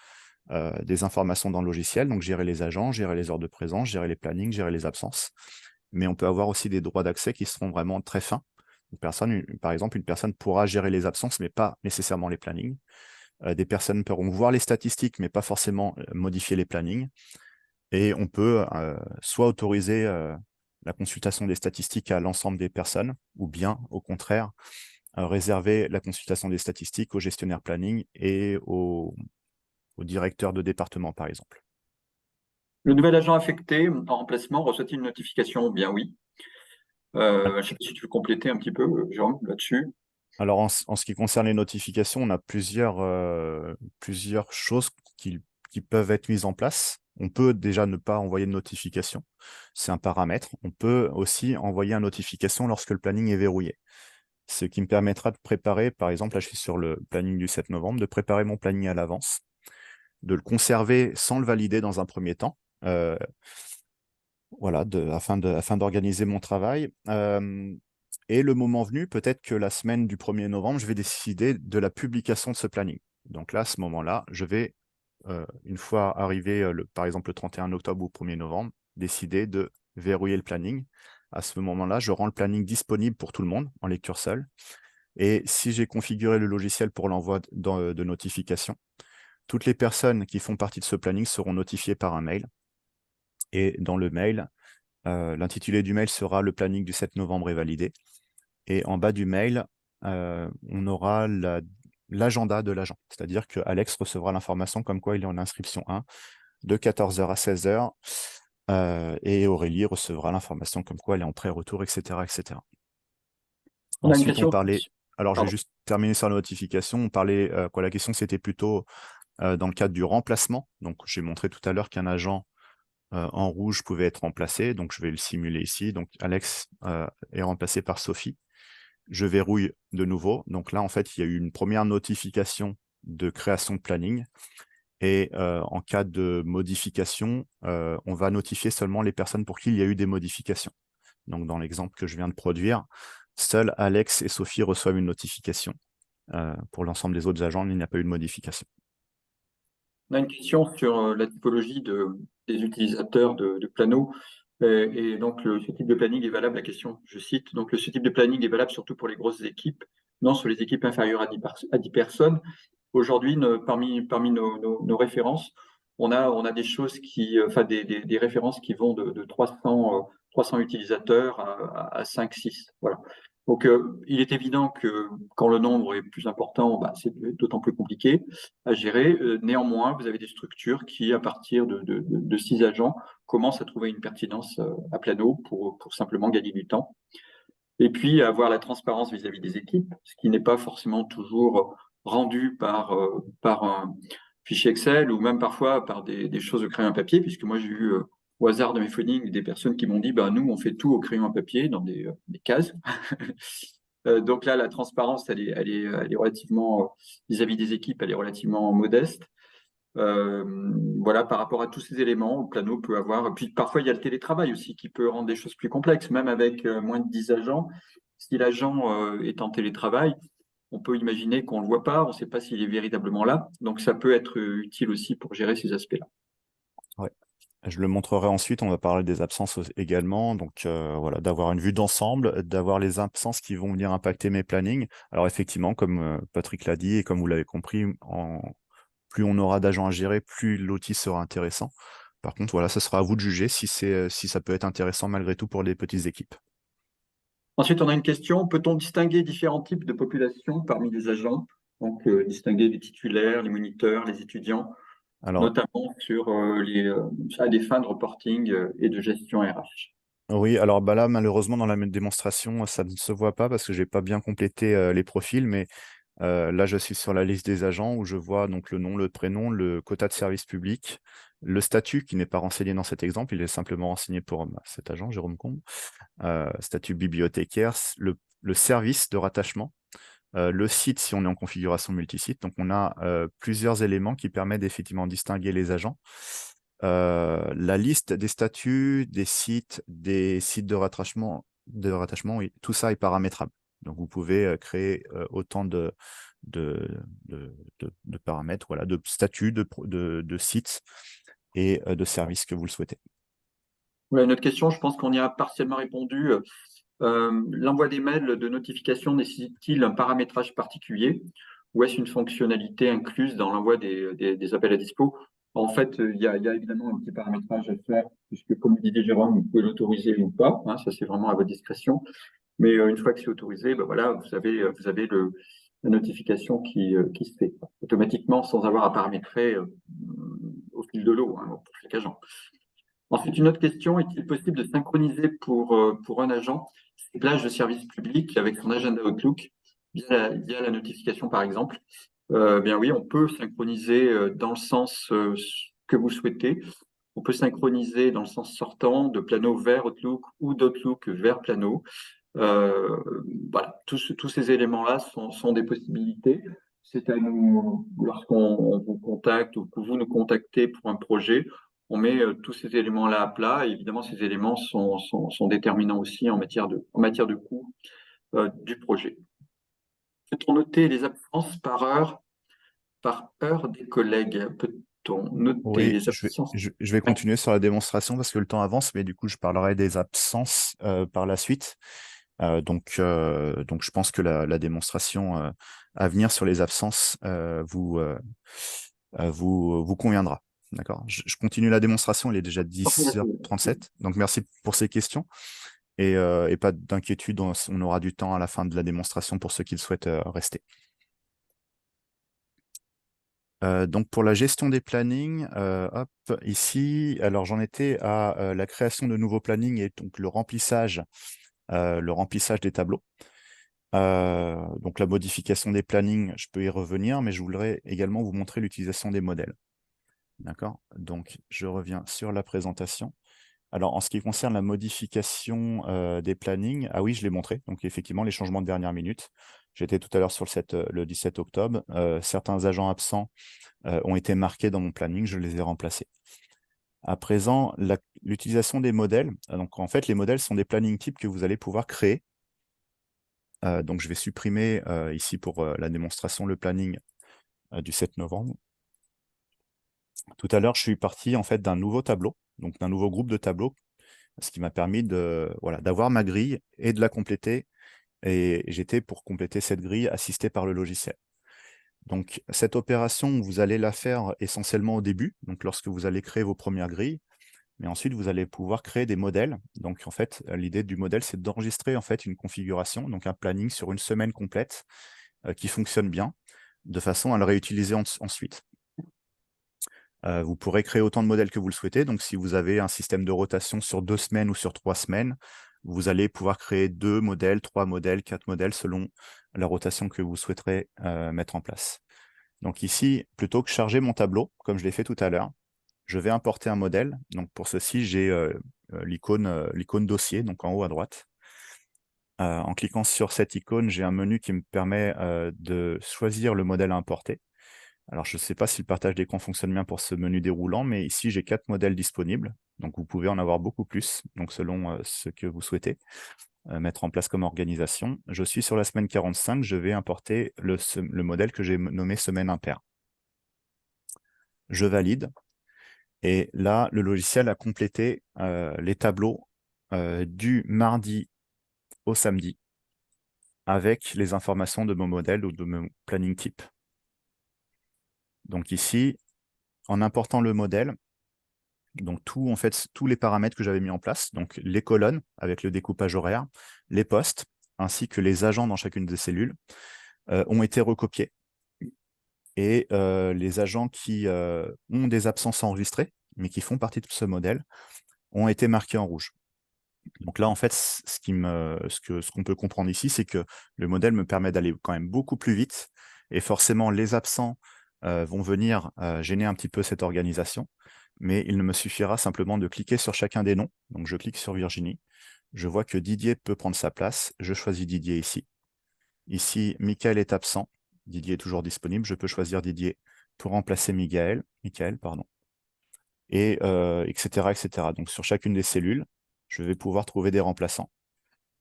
des informations dans le logiciel, donc gérer les agents, gérer les heures de présence, gérer les plannings, gérer les absences. Mais on peut avoir aussi des droits d'accès qui seront vraiment très fins. Par exemple, une personne pourra gérer les absences, mais pas nécessairement les plannings. Des personnes pourront voir les statistiques, mais pas forcément modifier les plannings. Et on peut soit autoriser la consultation des statistiques à l'ensemble des personnes, ou bien, au contraire, réserver la consultation des statistiques au gestionnaire planning et au directeur de département, par exemple. Le nouvel agent affecté en remplacement reçoit-il une notification? Bien oui. Je ne sais pas si tu veux compléter un petit peu, Jérôme, là-dessus. Alors, en ce qui concerne les notifications, on a plusieurs choses qui peuvent être mises en place. On peut déjà ne pas envoyer de notification. C'est un paramètre. On peut aussi envoyer une notification lorsque le planning est verrouillé. Ce qui me permettra de préparer, par exemple, là je suis sur le planning du 7 novembre, de préparer mon planning à l'avance, de le conserver sans le valider dans un premier temps, voilà, afin d'organiser mon travail. Et le moment venu, peut-être que la semaine du 1er novembre, je vais décider de la publication de ce planning. Donc là, à ce moment-là, je vais, une fois arrivé, par exemple, le 31 octobre ou 1er novembre, décider de verrouiller le planning. À ce moment-là, je rends le planning disponible pour tout le monde en lecture seule. Et si j'ai configuré le logiciel pour l'envoi de notifications, toutes les personnes qui font partie de ce planning seront notifiées par un mail. Et dans le mail, l'intitulé du mail sera «Le planning du 7 novembre est validé». Et en bas du mail, on aura l'agenda de l'agent. C'est-à-dire que Alex recevra l'information comme quoi il est en inscription 1 de 14h à 16h. Et Aurélie recevra l'information comme quoi elle est en pré-retour, etc., etc. On a une Ensuite, on question. parlait, alors je vais Pardon. juste terminer sur la notification, on parlait, la question c'était plutôt dans le cadre du remplacement. Donc j'ai montré tout à l'heure qu'un agent en rouge pouvait être remplacé, donc je vais le simuler ici. Donc Alex est remplacé par Sophie. Je verrouille de nouveau. Donc là, en fait, il y a eu une première notification de création de planning. Et en cas de modification, on va notifier seulement les personnes pour qui il y a eu des modifications. Donc dans l'exemple que je viens de produire, seuls Alex et Sophie reçoivent une notification. Pour l'ensemble des autres agents, il n'y a pas eu de modification. On a une question sur la typologie des utilisateurs de Plano. Et donc, ce type de planning est valable, la question, je cite, donc ce type de planning est valable surtout pour les grosses équipes, non sur les équipes inférieures à 10 personnes. Aujourd'hui, parmi nos références, on a des choses enfin des références qui vont de 300 utilisateurs à 5-6. Voilà. Donc, il est évident que quand le nombre est plus important, bah, c'est d'autant plus compliqué à gérer. Néanmoins, vous avez des structures qui, à partir de 6 agents, commencent à trouver une pertinence à Plano pour simplement gagner du temps. Et puis, avoir la transparence vis-à-vis des équipes, ce qui n'est pas forcément toujours rendu par un fichier Excel ou même parfois par des choses au crayon à papier, puisque moi, j'ai eu au hasard de mes phonings des personnes qui m'ont dit, bah, nous, on fait tout au crayon à papier dans des cases. Donc là, la transparence, elle est relativement, vis-à-vis des équipes, elle est relativement modeste. Voilà, par rapport à tous ces éléments, Plano peut avoir. Puis parfois, il y a le télétravail aussi qui peut rendre des choses plus complexes, même avec moins de 10 agents. Si l'agent est en télétravail, on peut imaginer qu'on ne le voit pas, on ne sait pas s'il est véritablement là. Donc, ça peut être utile aussi pour gérer ces aspects-là. Ouais. Je le montrerai ensuite, on va parler des absences également. Donc voilà, d'avoir une vue d'ensemble, d'avoir les absences qui vont venir impacter mes plannings. Alors effectivement, comme Patrick l'a dit et comme vous l'avez compris, plus on aura d'agents à gérer, plus l'outil sera intéressant. Par contre, voilà, ce sera à vous de juger si ça peut être intéressant malgré tout pour les petites équipes. Ensuite, on a une question. Peut-on distinguer différents types de populations parmi les agents? Donc, distinguer les titulaires, les moniteurs, les étudiants, Alors, notamment à des fins de reporting et de gestion RH. oui, alors bah là, malheureusement, dans la démonstration, ça ne se voit pas parce que j'ai pas bien complété les profils, mais là, je suis sur la liste des agents où je vois donc le nom, le prénom, le quota de service public, le statut qui n'est pas renseigné dans cet exemple, il est simplement renseigné pour cet agent, Jérôme Combe, statut bibliothécaire, le service de rattachement, le site si on est en configuration multisite. Donc, on a plusieurs éléments qui permettent effectivement de distinguer les agents. La liste des statuts, des sites de rattachement, oui, tout ça est paramétrable. Donc, vous pouvez créer autant de paramètres, voilà, de statuts, de sites et de services que vous le souhaitez. Voilà, une autre question, je pense qu'on y a partiellement répondu. L'envoi des mails de notification nécessite-t-il un paramétrage particulier ou est-ce une fonctionnalité incluse dans l'envoi des appels à dispo? En fait, il y a évidemment un petit paramétrage à faire, puisque comme le disait Jérôme, vous pouvez l'autoriser ou pas, hein, ça c'est vraiment à votre discrétion. Mais une fois que c'est autorisé, ben voilà, vous avez la notification qui se fait automatiquement sans avoir à paramétrer au fil de l'eau, hein, pour chaque agent. Ensuite, une autre question, est-il possible de synchroniser pour un agent ses plages de service public avec son agenda Outlook via la notification, par exemple? Bien oui, on peut synchroniser dans le sens que vous souhaitez. On peut synchroniser dans le sens sortant de Plano vers Outlook ou d'Outlook vers Plano. Euh, voilà, tous ces éléments-là sont des possibilités. C'est à nous, lorsqu'on vous contacte ou que vous nous contactez pour un projet, on met tous ces éléments-là à plat. Et évidemment, ces éléments sont déterminants aussi en matière de coût du projet. Peut-on noter les absences par heure des collègues? Peut-on noter Oui, les absences? je vais continuer sur la démonstration parce que le temps avance, mais du coup, je parlerai des absences par la suite. Donc, je pense que la démonstration à venir sur les absences vous conviendra. D'accord. Je continue la démonstration, il est déjà 10h37. Donc, merci pour ces questions. Et pas d'inquiétude, on aura du temps à la fin de la démonstration pour ceux qui le souhaitent rester. Donc pour la gestion des plannings, hop, ici, alors j'en étais à la création de nouveaux plannings et donc le remplissage des tableaux. Donc la modification des plannings, je peux y revenir, mais je voudrais également vous montrer l'utilisation des modèles. D'accord? Donc je reviens sur la présentation. Alors en ce qui concerne la modification des plannings, ah oui, je l'ai montré, donc effectivement les changements de dernière minute. J'étais tout à l'heure sur le 17 octobre. Certains agents absents ont été marqués dans mon planning, je les ai remplacés. À présent, l'utilisation des modèles. Donc, en fait, les modèles sont des planning types que vous allez pouvoir créer. Donc, je vais supprimer ici pour la démonstration le planning du 7 novembre. Tout à l'heure, je suis parti en fait d'un nouveau tableau, donc d'un nouveau groupe de tableaux, ce qui m'a permis d'avoir ma grille et de la compléter. Et j'étais pour compléter cette grille assisté par le logiciel. Donc, cette opération, vous allez la faire essentiellement au début, donc lorsque vous allez créer vos premières grilles, mais ensuite, vous allez pouvoir créer des modèles. Donc, en fait, l'idée du modèle, c'est d'enregistrer en fait une configuration, donc un planning sur une semaine complète qui fonctionne bien, de façon à le réutiliser ensuite. Vous pourrez créer autant de modèles que vous le souhaitez. Donc, si vous avez un système de rotation sur 2 semaines ou sur 3 semaines, vous allez pouvoir créer 2 modèles, 3 modèles, 4 modèles selon la rotation que vous souhaiterez mettre en place. Donc ici, plutôt que charger mon tableau, comme je l'ai fait tout à l'heure, je vais importer un modèle. Donc pour ceci, j'ai l'icône dossier, donc en haut à droite. En cliquant sur cette icône, j'ai un menu qui me permet de choisir le modèle à importer. Alors, je ne sais pas si le partage d'écran fonctionne bien pour ce menu déroulant, mais ici, j'ai 4 modèles disponibles. Donc, vous pouvez en avoir beaucoup plus, donc selon ce que vous souhaitez mettre en place comme organisation. Je suis sur la semaine 45, je vais importer le modèle que j'ai nommé semaine impaire. Je valide. Et là, le logiciel a complété les tableaux du mardi au samedi avec les informations de mon modèle ou de mon planning type. Donc ici, en important le modèle, donc en fait, tous les paramètres que j'avais mis en place, donc les colonnes avec le découpage horaire, les postes, ainsi que les agents dans chacune des cellules, ont été recopiés. Et les agents qui ont des absences enregistrées, mais qui font partie de ce modèle, ont été marqués en rouge. Donc là, en fait, ce qu'on peut comprendre ici, c'est que le modèle me permet d'aller quand même beaucoup plus vite. Et forcément, les absents vont venir gêner un petit peu cette organisation. Mais il ne me suffira simplement de cliquer sur chacun des noms. Donc, je clique sur Virginie. Je vois que Didier peut prendre sa place. Je choisis Didier ici. Ici, Michael est absent. Didier est toujours disponible. Je peux choisir Didier pour remplacer Michael, pardon. Et etc., etc. Donc, sur chacune des cellules, je vais pouvoir trouver des remplaçants.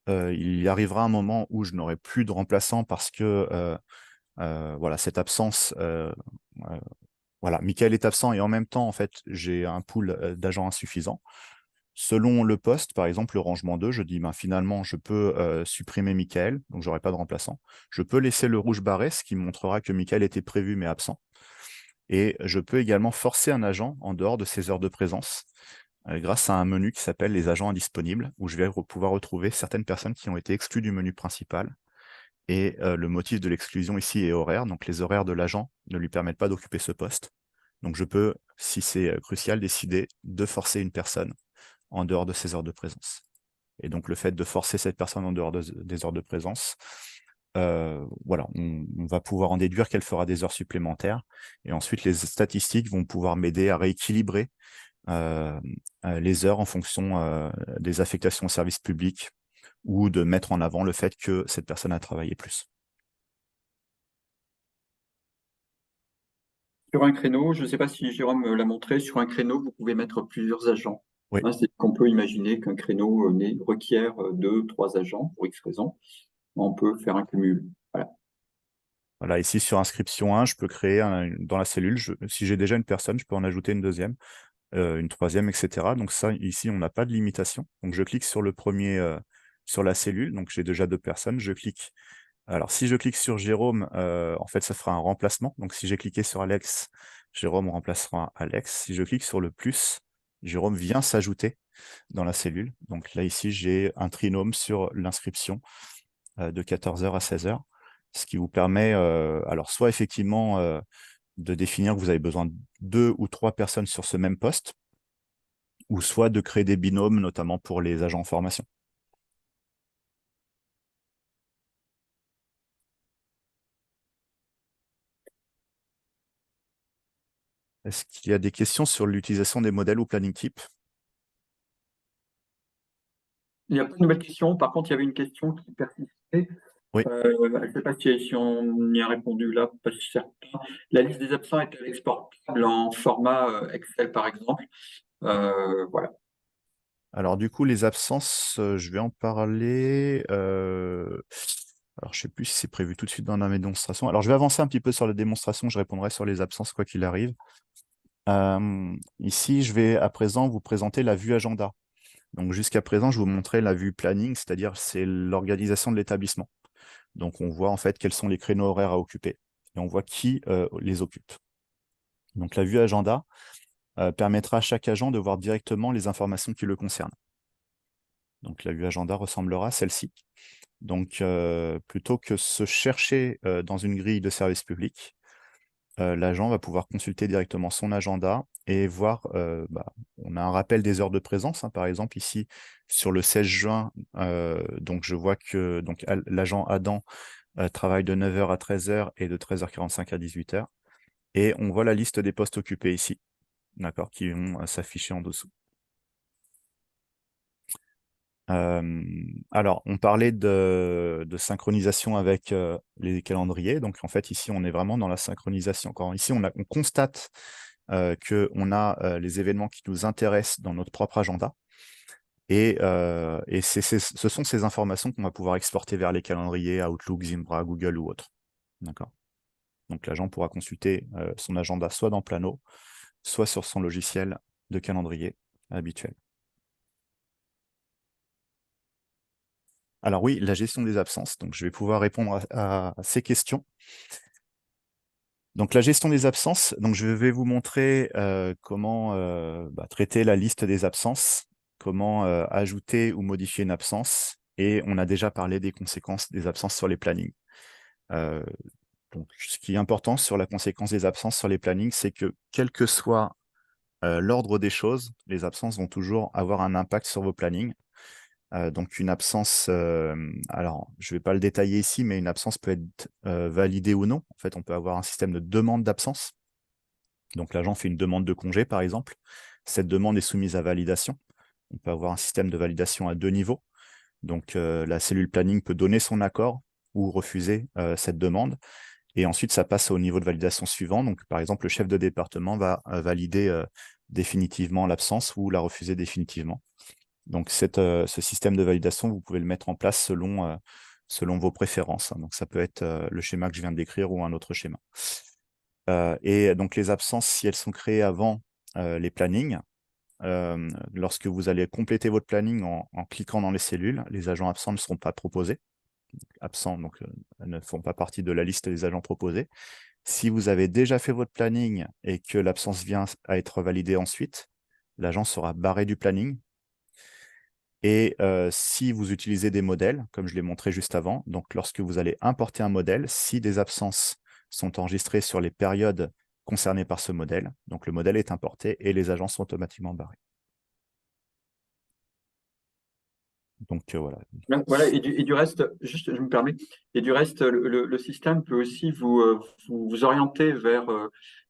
Il y arrivera un moment où je n'aurai plus de remplaçants parce que voilà, cette absence, voilà, Michael est absent et en même temps, en fait, j'ai un pool d'agents insuffisant. Selon le poste, par exemple, le rangement 2, je dis ben, finalement, je peux supprimer Michael, donc j'aurai pas de remplaçant. Je peux laisser le rouge barré, ce qui montrera que Michael était prévu mais absent. Et je peux également forcer un agent en dehors de ses heures de présence grâce à un menu qui s'appelle les agents indisponibles, où je vais pouvoir retrouver certaines personnes qui ont été exclues du menu principal. Et le motif de l'exclusion ici est horaire, donc les horaires de l'agent ne lui permettent pas d'occuper ce poste. Donc je peux, si c'est crucial, décider de forcer une personne en dehors de ses heures de présence. Et donc le fait de forcer cette personne en dehors des heures de présence, voilà, on va pouvoir en déduire qu'elle fera des heures supplémentaires. Et ensuite, les statistiques vont pouvoir m'aider à rééquilibrer les heures en fonction des affectations au service public ou de mettre en avant le fait que cette personne a travaillé plus. Sur un créneau, je ne sais pas si Jérôme l'a montré, sur un créneau, vous pouvez mettre plusieurs agents. Oui. Hein, c'est qu'on peut imaginer qu'un créneau requiert deux, trois agents pour X raisons. On peut faire un cumul. Voilà. Voilà, ici sur inscription 1, je peux créer dans la cellule, si j'ai déjà une personne, je peux en ajouter une deuxième, une troisième, etc. Donc ça, ici, on n'a pas de limitation. Donc je clique sur le premier, sur la cellule, donc j'ai déjà deux personnes, je clique. Alors si je clique sur Jérôme, en fait, ça fera un remplacement. Donc si j'ai cliqué sur Alex, Jérôme remplacera Alex. Si je clique sur le plus, Jérôme vient s'ajouter dans la cellule. Donc là, ici, j'ai un trinôme sur l'inscription de 14h à 16h, ce qui vous permet, alors soit effectivement de définir que vous avez besoin de 2 ou 3 personnes sur ce même poste, ou soit de créer des binômes, notamment pour les agents en formation. Est-ce qu'il y a des questions sur l'utilisation des modèles ou planning type? Il n'y a pas de nouvelles questions. Par contre, il y avait une question qui persistait. Oui. Je ne sais pas si on y a répondu là, pas certain. La liste des absents est-elle exportable en format Excel, par exemple? Voilà. Alors du coup, les absences, je vais en parler. Alors je sais plus si c'est prévu tout de suite dans la démonstration. Alors je vais avancer un petit peu sur la démonstration, je répondrai sur les absences quoi qu'il arrive. Ici, je vais à présent vous présenter la vue agenda. Donc jusqu'à présent, je vous montrais la vue planning, c'est-à-dire c'est l'organisation de l'établissement. Donc on voit en fait quels sont les créneaux horaires à occuper et on voit qui les occupe. Donc la vue agenda permettra à chaque agent de voir directement les informations qui le concernent. Donc la vue agenda ressemblera à celle-ci. Donc plutôt que se chercher dans une grille de service public, l'agent va pouvoir consulter directement son agenda et voir, on a un rappel des heures de présence, hein, par exemple ici sur le 16 juin, donc je vois que l'agent Adam travaille de 9h à 13h et de 13h45 à 18h. Et on voit la liste des postes occupés ici, d'accord, qui vont s'afficher en dessous. Alors, on parlait de synchronisation avec les calendriers. Donc, en fait, ici, on est vraiment dans la synchronisation. Ici, on constate qu'on a les événements qui nous intéressent dans notre propre agenda. Et ce sont ces informations qu'on va pouvoir exporter vers les calendriers, Outlook, Zimbra, Google ou autres. D'accord. Donc, l'agent pourra consulter son agenda soit dans Plano, soit sur son logiciel de calendrier habituel. Alors oui, la gestion des absences. Donc, je vais pouvoir répondre à ces questions. Donc, la gestion des absences. Donc, je vais vous montrer comment traiter la liste des absences, comment ajouter ou modifier une absence. Et on a déjà parlé des conséquences des absences sur les plannings. Donc, ce qui est important sur la conséquence des absences sur les plannings, c'est que quel que soit l'ordre des choses, les absences vont toujours avoir un impact sur vos plannings. Donc une absence, alors je ne vais pas le détailler ici, mais une absence peut être validée ou non. En fait, on peut avoir un système de demande d'absence. Donc l'agent fait une demande de congé, par exemple. Cette demande est soumise à validation. On peut avoir un système de validation à deux niveaux. Donc la cellule planning peut donner son accord ou refuser cette demande. Et ensuite, ça passe au niveau de validation suivant. Donc, par exemple, le chef de département va valider définitivement l'absence ou la refuser définitivement. Donc, ce système de validation, vous pouvez le mettre en place selon vos préférences. Donc, ça peut être le schéma que je viens de décrire ou un autre schéma. Et donc, les absences, si elles sont créées avant les plannings, lorsque vous allez compléter votre planning en cliquant dans les cellules, les agents absents ne seront pas proposés. Absents, donc ne font pas partie de la liste des agents proposés. Si vous avez déjà fait votre planning et que l'absence vient à être validée ensuite, l'agent sera barré du planning. Et si vous utilisez des modèles, comme je l'ai montré juste avant, donc lorsque vous allez importer un modèle, si des absences sont enregistrées sur les périodes concernées par ce modèle, donc le modèle est importé et les agents sont automatiquement barrés. Donc voilà. Voilà, et du reste, juste, je me permets, et du reste, le système peut aussi vous orienter vers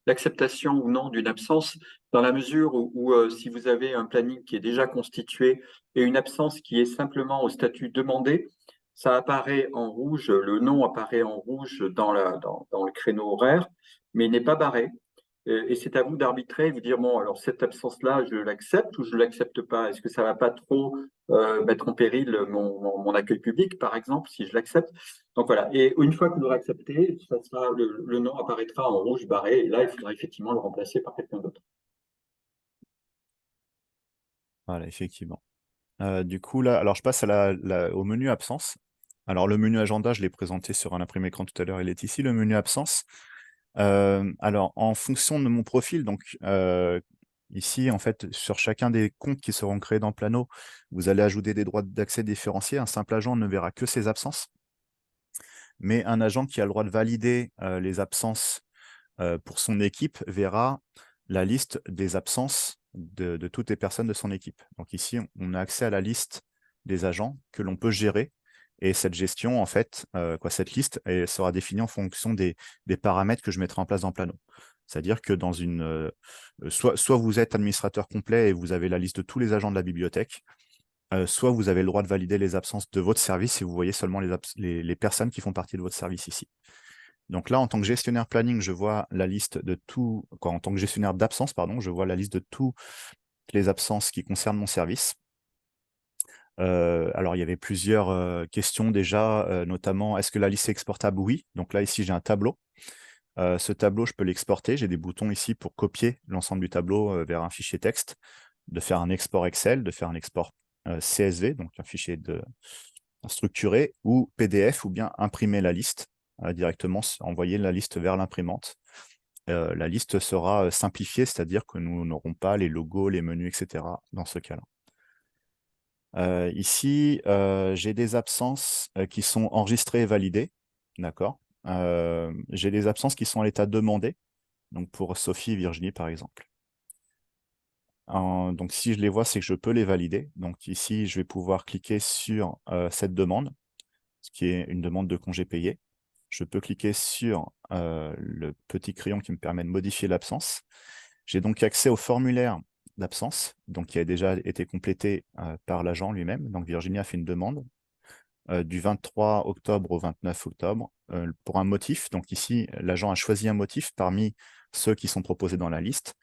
l'acceptation ou non d'une absence, dans la mesure où, si vous avez un planning qui est déjà constitué et une absence qui est simplement au statut demandé, ça apparaît en rouge, le nom apparaît en rouge dans le créneau horaire, mais il n'est pas barré. Et c'est à vous d'arbitrer, vous dire, bon, alors cette absence-là, je l'accepte ou je ne l'accepte pas. Est-ce que ça ne va pas trop mettre en péril mon accueil public, par exemple, si je l'accepte? Donc voilà. Et une fois que vous l'aurez accepté, le nom apparaîtra en rouge barré. Et là, il faudra effectivement le remplacer par quelqu'un d'autre. Voilà, effectivement. Du coup, là, alors je passe au menu absence. Alors, le menu agenda, je l'ai présenté sur un imprimé écran tout à l'heure, il est ici, le menu absence. Alors, en fonction de mon profil, donc ici, en fait, sur chacun des comptes qui seront créés dans Plano, vous allez ajouter des droits d'accès différenciés. Un simple agent ne verra que ses absences, mais un agent qui a le droit de valider les absences pour son équipe verra la liste des absences de toutes les personnes de son équipe. Donc ici, on a accès à la liste des agents que l'on peut gérer. Et cette gestion, en fait, cette liste sera définie en fonction des paramètres que je mettrai en place dans Plano. C'est-à-dire que soit vous êtes administrateur complet et vous avez la liste de tous les agents de la bibliothèque, soit vous avez le droit de valider les absences de votre service et vous voyez seulement les personnes qui font partie de votre service ici. Donc là, en tant que gestionnaire planning, je vois la liste de tout, en tant que gestionnaire d'absence, pardon, je vois la liste de toutes les absences qui concernent mon service. Alors, il y avait plusieurs questions déjà, notamment, est-ce que la liste est exportable? Oui. Donc là, ici, j'ai un tableau. Ce tableau, je peux l'exporter. J'ai des boutons ici pour copier l'ensemble du tableau vers un fichier texte, de faire un export Excel, de faire un export CSV, donc un fichier structuré, ou PDF, ou bien imprimer la liste directement, envoyer la liste vers l'imprimante. La liste sera simplifiée, c'est-à-dire que nous n'aurons pas les logos, les menus, etc. dans ce cas-là. Ici, j'ai des absences qui sont enregistrées et validées. D'accord. J'ai des absences qui sont à l'état demandé, donc pour Sophie et Virginie, par exemple. Donc, si je les vois, c'est que je peux les valider. Donc ici, je vais pouvoir cliquer sur cette demande, ce qui est une demande de congé payé. Je peux cliquer sur le petit crayon qui me permet de modifier l'absence. J'ai donc accès au formulaire d'absence, donc qui a déjà été complété par l'agent lui-même. Donc Virginie a fait une demande du 23 octobre au 29 octobre pour un motif. Donc ici, l'agent a choisi un motif parmi ceux qui sont proposés dans la liste.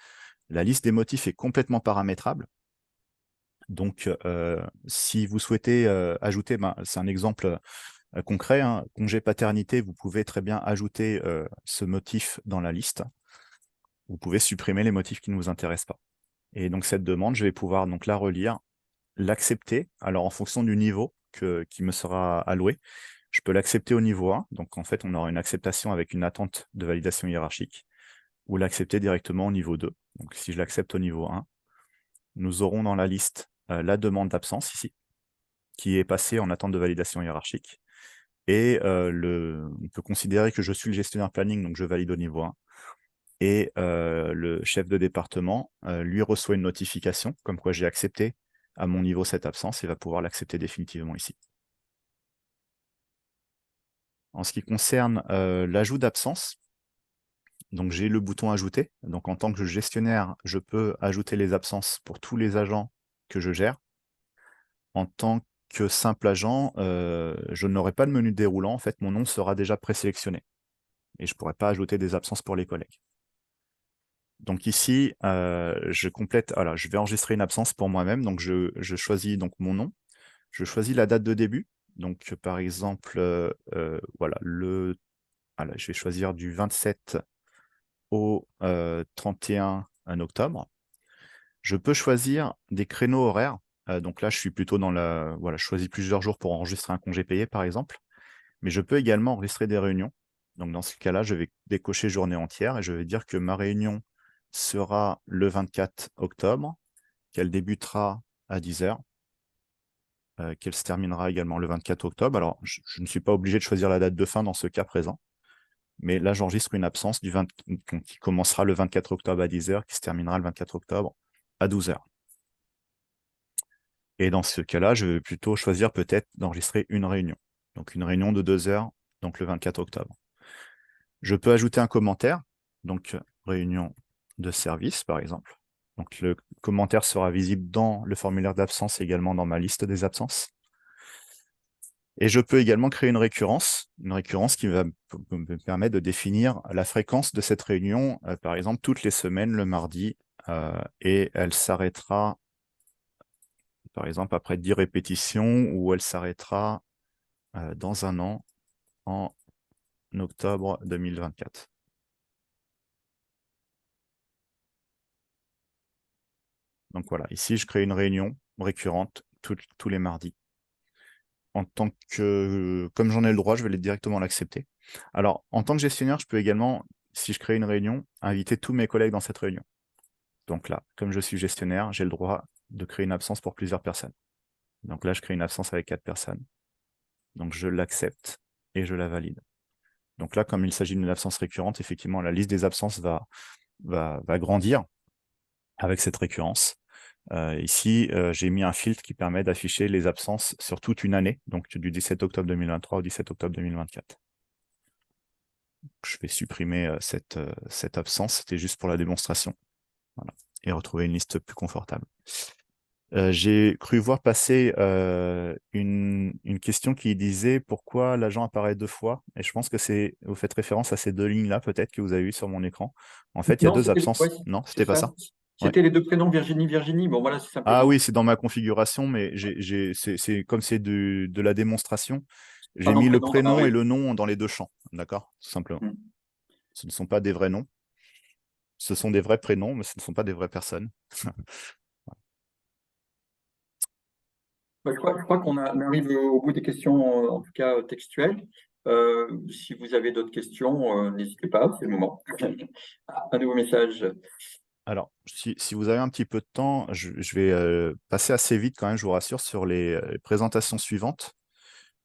La liste des motifs est complètement paramétrable. Donc, si vous souhaitez ajouter, c'est un exemple concret, hein, congé paternité, vous pouvez très bien ajouter ce motif dans la liste. Vous pouvez supprimer les motifs qui ne vous intéressent pas. Et donc, cette demande, je vais pouvoir donc la relire, l'accepter. Alors, en fonction du niveau qui me sera alloué, je peux l'accepter au niveau 1. Donc, en fait, on aura une acceptation avec une attente de validation hiérarchique, ou l'accepter directement au niveau 2. Donc, si je l'accepte au niveau 1, nous aurons dans la liste la demande d'absence ici, qui est passée en attente de validation hiérarchique. Et on peut considérer que je suis le gestionnaire planning, donc je valide au niveau 1. Et le chef de département, lui, reçoit une notification, comme quoi j'ai accepté à mon niveau cette absence et va pouvoir l'accepter définitivement ici. En ce qui concerne l'ajout d'absence, donc j'ai le bouton ajouter. Donc en tant que gestionnaire, je peux ajouter les absences pour tous les agents que je gère. En tant que simple agent, je n'aurai pas de menu déroulant. En fait, mon nom sera déjà présélectionné et je ne pourrai pas ajouter des absences pour les collègues. Donc ici, je complète. Alors, je vais enregistrer une absence pour moi-même. Donc, je choisis donc mon nom. Je choisis la date de début. Donc, par exemple, voilà, voilà, je vais choisir du 27 au 31 octobre. Je peux choisir des créneaux horaires. Donc là, je suis plutôt dans voilà, je choisis plusieurs jours pour enregistrer un congé payé, par exemple. Mais je peux également enregistrer des réunions. Donc dans ce cas-là, je vais décocher journée entière et je vais dire que ma réunion sera le 24 octobre, qu'elle débutera à 10 heures, qu'elle se terminera également le 24 octobre. Alors, je ne suis pas obligé de choisir la date de fin dans ce cas présent, mais là, j'enregistre une absence qui commencera le 24 octobre à 10 heures, qui se terminera le 24 octobre à 12 heures. Et dans ce cas-là, je vais plutôt choisir peut-être d'enregistrer une réunion. Donc une réunion de 2 heures, donc le 24 octobre. Je peux ajouter un commentaire, donc réunion de service par exemple. Donc le commentaire sera visible dans le formulaire d'absence et également dans ma liste des absences. Et je peux également créer une récurrence qui va me permettre de définir la fréquence de cette réunion, par exemple toutes les semaines le mardi, et elle s'arrêtera par exemple après 10 répétitions, ou elle s'arrêtera dans un an, en octobre 2024. Donc voilà, ici je crée une réunion récurrente tous les mardis. Comme j'en ai le droit, je vais directement l'accepter. Alors, en tant que gestionnaire, je peux également, si je crée une réunion, inviter tous mes collègues dans cette réunion. Donc là, comme je suis gestionnaire, j'ai le droit de créer une absence pour plusieurs personnes. Donc là, je crée une absence avec 4 personnes. Donc je l'accepte et je la valide. Donc là, comme il s'agit d'une absence récurrente, effectivement, la liste des absences va grandir avec cette récurrence. Ici, j'ai mis un filtre qui permet d'afficher les absences sur toute une année, donc du 17 octobre 2023 au 17 octobre 2024. Je vais supprimer cette absence, c'était juste pour la démonstration. Voilà. Et retrouver une liste plus confortable. J'ai cru voir passer une question qui disait pourquoi l'agent apparaît 2 fois. Et je pense que vous faites référence à ces 2 lignes-là, peut-être, que vous avez vues sur mon écran. En fait, il y a Non, 2 absences. Non, c'est c'était pas ça. ça? Ouais. C'était les deux prénoms Virginie, Virginie. Bon, voilà, c'est Ah simplement oui, c'est dans ma configuration, mais comme c'est de la démonstration, j'ai prénom, mis le prénom dans la prénom et rue. le nom dans les 2 champs, d'accord? Tout simplement. Hmm. Ce ne sont pas des vrais noms. Ce sont des vrais prénoms, mais ce ne sont pas des vraies personnes. Bah, je crois on arrive au bout des questions, en tout cas textuelles. Si vous avez d'autres questions, n'hésitez pas, c'est le moment. Ah, un nouveau message. Alors, si vous avez un petit peu de temps, je vais passer assez vite quand même, je vous rassure, sur les présentations suivantes,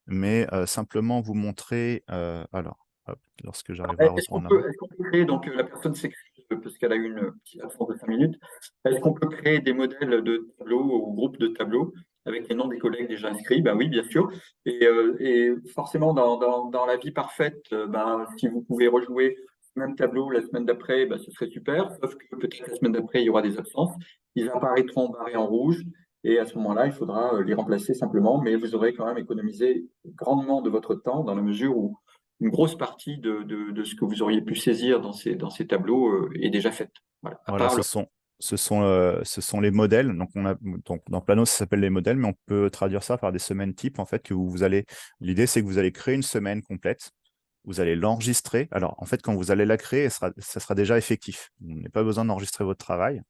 mais simplement vous montrer, alors, hop, lorsque j'arriverai à reprendre la main. Est-ce qu'on peut créer, donc la personne s'excuse parce qu'elle a eu une petite absence de 5 minutes, est-ce qu'on peut créer des modèles de tableaux ou groupes de tableaux avec les noms des collègues déjà inscrits? Ben oui, bien sûr. Et forcément, dans la vie parfaite, ben, si vous pouvez rejouer le même tableau la semaine d'après, ben, ce serait super, sauf que peut-être la semaine d'après, il y aura des absences. Ils apparaîtront barrés en rouge. Et à ce moment-là, il faudra les remplacer simplement, mais vous aurez quand même économisé grandement de votre temps dans la mesure où une grosse partie de ce que vous auriez pu saisir dans ces tableaux est déjà faite. Voilà. À Voilà, part le... ce sont les modèles. Donc dans Plano, ça s'appelle les modèles, mais on peut traduire ça par des semaines types, en fait, l'idée, c'est que vous allez créer une semaine complète. Vous allez l'enregistrer. Alors, en fait, quand vous allez la créer, ça sera déjà effectif. Vous n'avez pas besoin d'enregistrer votre travail.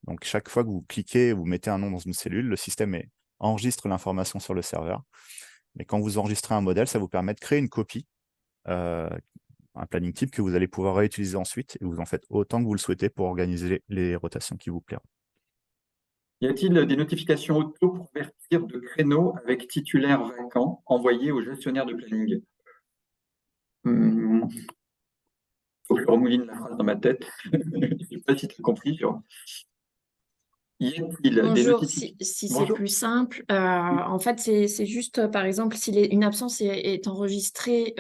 Donc, chaque fois que vous cliquez, vous mettez un nom dans une cellule, le système enregistre l'information sur le serveur. Mais quand vous enregistrez un modèle, ça vous permet de créer une copie, euh, un planning type que vous allez pouvoir réutiliser ensuite, et vous en faites autant que vous le souhaitez pour organiser les rotations qui vous plairont. Y a-t-il des notifications auto pour convertir de créneaux avec titulaire vacant envoyés au gestionnaire de planning? Faut que je remouline la phrase dans ma tête. Je ne sais pas si tu as compris. Y a-t-il des Bonjour, notifications? si c'est Bonjour. plus simple, en fait, c'est juste, par exemple, si une absence est enregistrée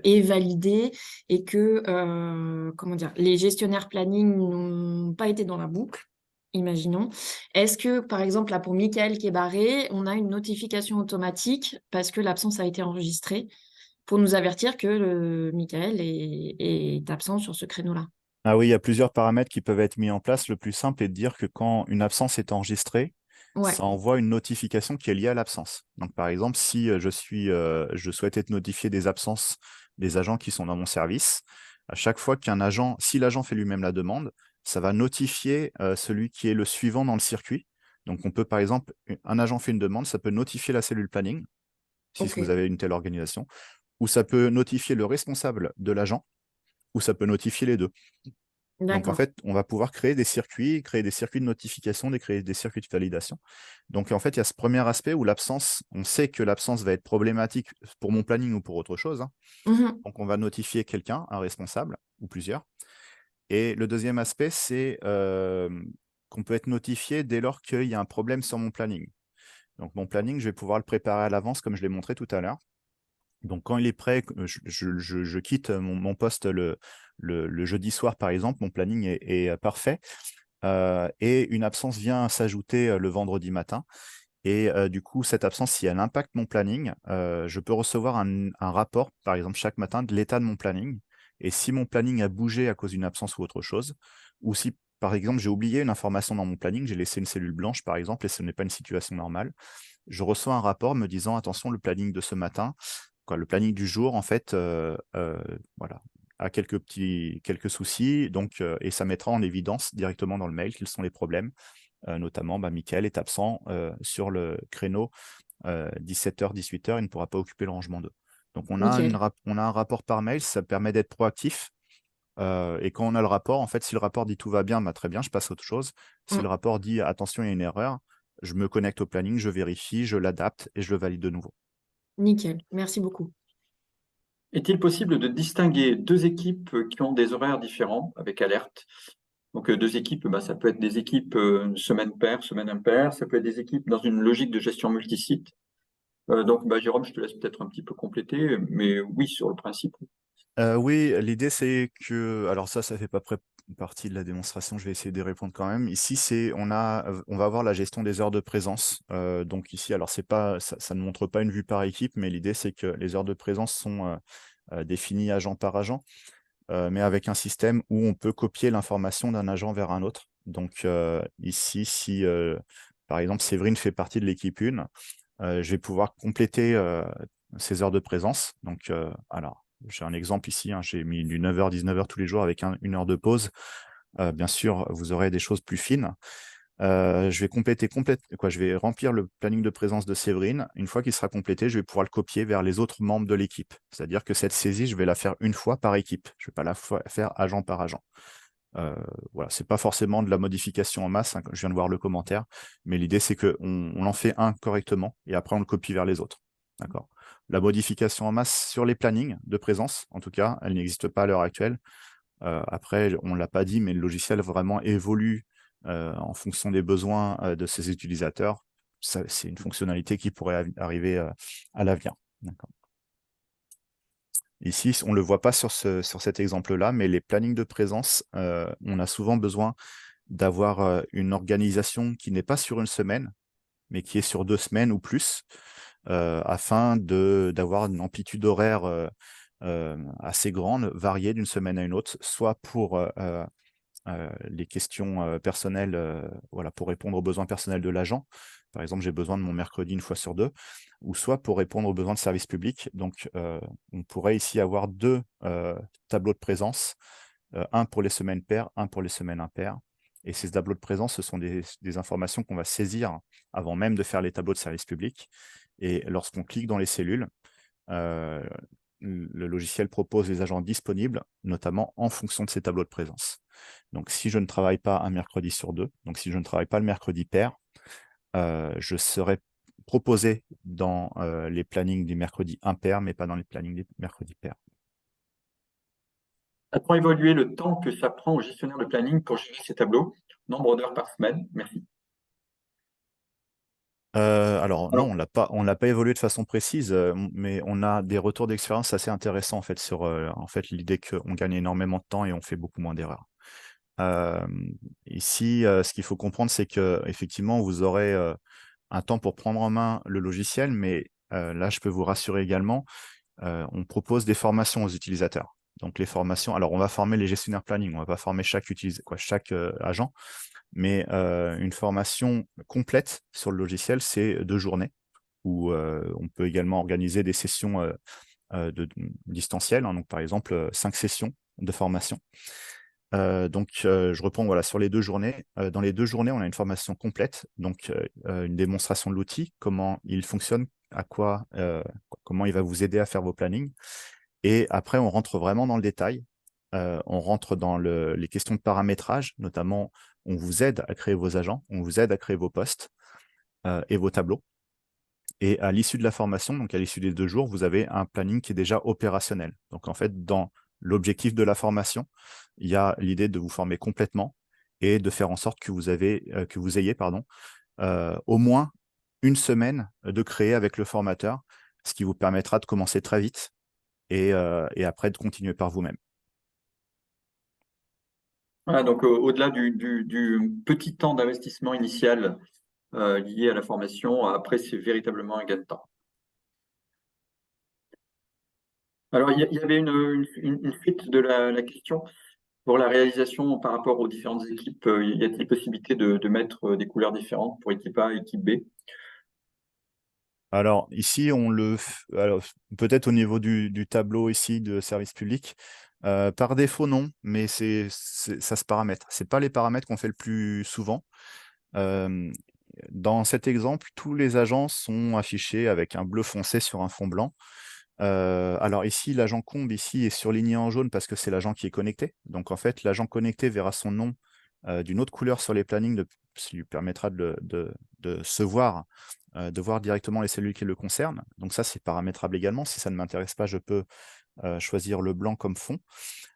et validée et que, comment dire, les gestionnaires planning n'ont pas été dans la boucle, imaginons. Est-ce que, par exemple, là, pour Michael qui est barré, on a une notification automatique parce que l'absence a été enregistrée pour nous avertir que Michael est absent sur ce créneau-là? Ah oui, il y a plusieurs paramètres qui peuvent être mis en place. Le plus simple est de dire que quand une absence est enregistrée, Ouais, ça envoie une notification qui est liée à l'absence. Donc, par exemple, si je souhaite être notifié des absences des agents qui sont dans mon service, à chaque fois qu'un agent, si l'agent fait lui-même la demande, ça va notifier celui qui est le suivant dans le circuit. Donc, on peut, par exemple, un agent fait une demande, ça peut notifier la cellule planning, si ok, vous avez une telle organisation, ou ça peut notifier le responsable de l'agent, ou ça peut notifier les deux. Donc, en d'accord. fait, on va pouvoir créer des circuits de notification, créer des circuits de validation. Donc, en fait, il y a ce premier aspect où l'absence, on sait que l'absence va être problématique pour mon planning ou pour autre chose, hein. Mhm. Donc, on va notifier quelqu'un, un responsable ou plusieurs. Et le deuxième aspect, c'est qu'on peut être notifié dès lors qu'il y a un problème sur mon planning. Donc, mon planning, je vais pouvoir le préparer à l'avance, comme je l'ai montré tout à l'heure. Donc, quand il est prêt, je quitte mon poste le jeudi soir, par exemple, mon planning est parfait. Et une absence vient s'ajouter le vendredi matin. Et du coup, cette absence, si elle impacte mon planning, je peux recevoir un rapport, par exemple, chaque matin de l'état de mon planning. Et si mon planning a bougé à cause d'une absence ou autre chose, ou si, par exemple, j'ai oublié une information dans mon planning, j'ai laissé une cellule blanche, par exemple, et ce n'est pas une situation normale, je reçois un rapport me disant, attention, le planning de ce matin, quoi, le planning du jour, en fait, voilà, a quelques soucis, donc, et ça mettra en évidence directement dans le mail quels sont les problèmes. Notamment, Mickaël est absent sur le créneau 17h, 18h, il ne pourra pas occuper le rangement 2. Donc, Nickel. on a un rapport par mail, ça permet d'être proactif. Et quand on a le rapport, en fait, si le rapport dit tout va bien, très bien, je passe à autre chose. Si le Mm. rapport dit attention, il y a une erreur, je me connecte au planning, je vérifie, je l'adapte et je le valide de nouveau. Nickel. Merci beaucoup. Est-il possible de distinguer deux équipes qui ont des horaires différents avec alerte? Donc, deux équipes, ça peut être des équipes semaine paire, semaine impaire, ça peut être des équipes dans une logique de gestion multisite. Donc, Jérôme, je te laisse peut-être un petit peu compléter, mais oui, sur le principe. Oui, l'idée c'est que, alors ça fait pas partie de la démonstration, je vais essayer de répondre quand même. Ici, on va avoir la gestion des heures de présence. Donc ici, alors c'est pas, ça ne montre pas une vue par équipe, mais l'idée c'est que les heures de présence sont définies agent par agent, mais avec un système où on peut copier l'information d'un agent vers un autre. Donc ici, si par exemple Séverine fait partie de l'équipe 1, je vais pouvoir compléter ces heures de présence. Donc, alors, j'ai un exemple ici, hein, j'ai mis du 9h, 19h tous les jours avec une heure de pause. Bien sûr, vous aurez des choses plus fines. Je vais je vais remplir le planning de présence de Séverine. Une fois qu'il sera complété, je vais pouvoir le copier vers les autres membres de l'équipe. C'est-à-dire que cette saisie, je vais la faire une fois par équipe. Je ne vais pas faire agent par agent. Voilà, c'est pas forcément de la modification en masse, hein, je viens de voir le commentaire, mais l'idée c'est qu'on en fait un correctement et après on le copie vers les autres. D'accord. La modification en masse sur les plannings de présence, en tout cas, elle n'existe pas à l'heure actuelle. Après, on ne l'a pas dit, mais le logiciel vraiment évolue en fonction des besoins de ses utilisateurs. C'est une fonctionnalité qui pourrait arriver à l'avenir. D'accord. Ici, on ne le voit pas sur cet exemple-là, mais les plannings de présence, on a souvent besoin d'avoir une organisation qui n'est pas sur une semaine, mais qui est sur 2 semaines ou plus, afin d'avoir une amplitude horaire assez grande, variée d'une semaine à une autre, soit pour les questions personnelles, voilà, pour répondre aux besoins personnels de l'agent. Par exemple, j'ai besoin de mon mercredi une fois sur deux, ou soit pour répondre aux besoins de service public. Donc, on pourrait ici avoir deux tableaux de présence, un pour les semaines paires, un pour les semaines impaires. Et ces tableaux de présence, ce sont des informations qu'on va saisir avant même de faire les tableaux de service public. Et lorsqu'on clique dans les cellules, euh, le logiciel propose les agents disponibles, notamment en fonction de ces tableaux de présence. Donc, si je ne travaille pas un mercredi sur deux, donc si je ne travaille pas le mercredi pair, je serai proposé dans les plannings des mercredis impair, mais pas dans les plannings des mercredis pairs. A-t-on évalué le temps que ça prend au gestionnaire de planning pour gérer ces tableaux? Nombre d'heures par semaine? Merci. Alors non, Alors, on l'a pas évolué de façon précise, mais on a des retours d'expérience assez intéressants en fait sur en fait l'idée qu'on gagne énormément de temps et on fait beaucoup moins d'erreurs. Ici, ce qu'il faut comprendre, c'est que effectivement, vous aurez un temps pour prendre en main le logiciel, mais là, je peux vous rassurer également, on propose des formations aux utilisateurs. Donc les formations, alors on va former les gestionnaires planning, on va pas former chaque agent, mais une formation complète sur le logiciel, c'est 2 journées, où on peut également organiser des sessions distancielles, hein, donc par exemple 5 sessions de formation. Je reprends voilà, sur les 2 journées. Dans les 2 journées, on a une formation complète, donc une démonstration de l'outil, comment il fonctionne, comment il va vous aider à faire vos plannings. Et après, on rentre vraiment dans le détail. On rentre dans les questions de paramétrage, notamment, on vous aide à créer vos agents, on vous aide à créer vos postes et vos tableaux. Et à l'issue de la formation, donc à l'issue des 2 jours, vous avez un planning qui est déjà opérationnel. Donc en fait, dans l'objectif de la formation, il y a l'idée de vous former complètement et de faire en sorte que vous ayez au moins une semaine de créer avec le formateur, ce qui vous permettra de commencer très vite et après de continuer par vous-même. Voilà, donc au-delà du petit temps d'investissement initial lié à la formation, après, c'est véritablement un gain de temps. Alors, il y avait une suite de la question. Pour la réalisation par rapport aux différentes équipes, y a-t-il possibilité de mettre des couleurs différentes pour équipe A, équipe B? Alors ici, alors peut-être au niveau du tableau ici de service public, par défaut non, mais ça se paramètre. C'est pas les paramètres qu'on fait le plus souvent. Dans cet exemple, tous les agents sont affichés avec un bleu foncé sur un fond blanc. Alors ici, l'agent combe ici est surligné en jaune parce que c'est l'agent qui est connecté. Donc en fait, l'agent connecté verra son nom d'une autre couleur sur les plannings, ce qui lui permettra de se voir, de voir directement les cellules qui le concernent. Donc ça, c'est paramétrable également. Si ça ne m'intéresse pas, je peux choisir le blanc comme fond.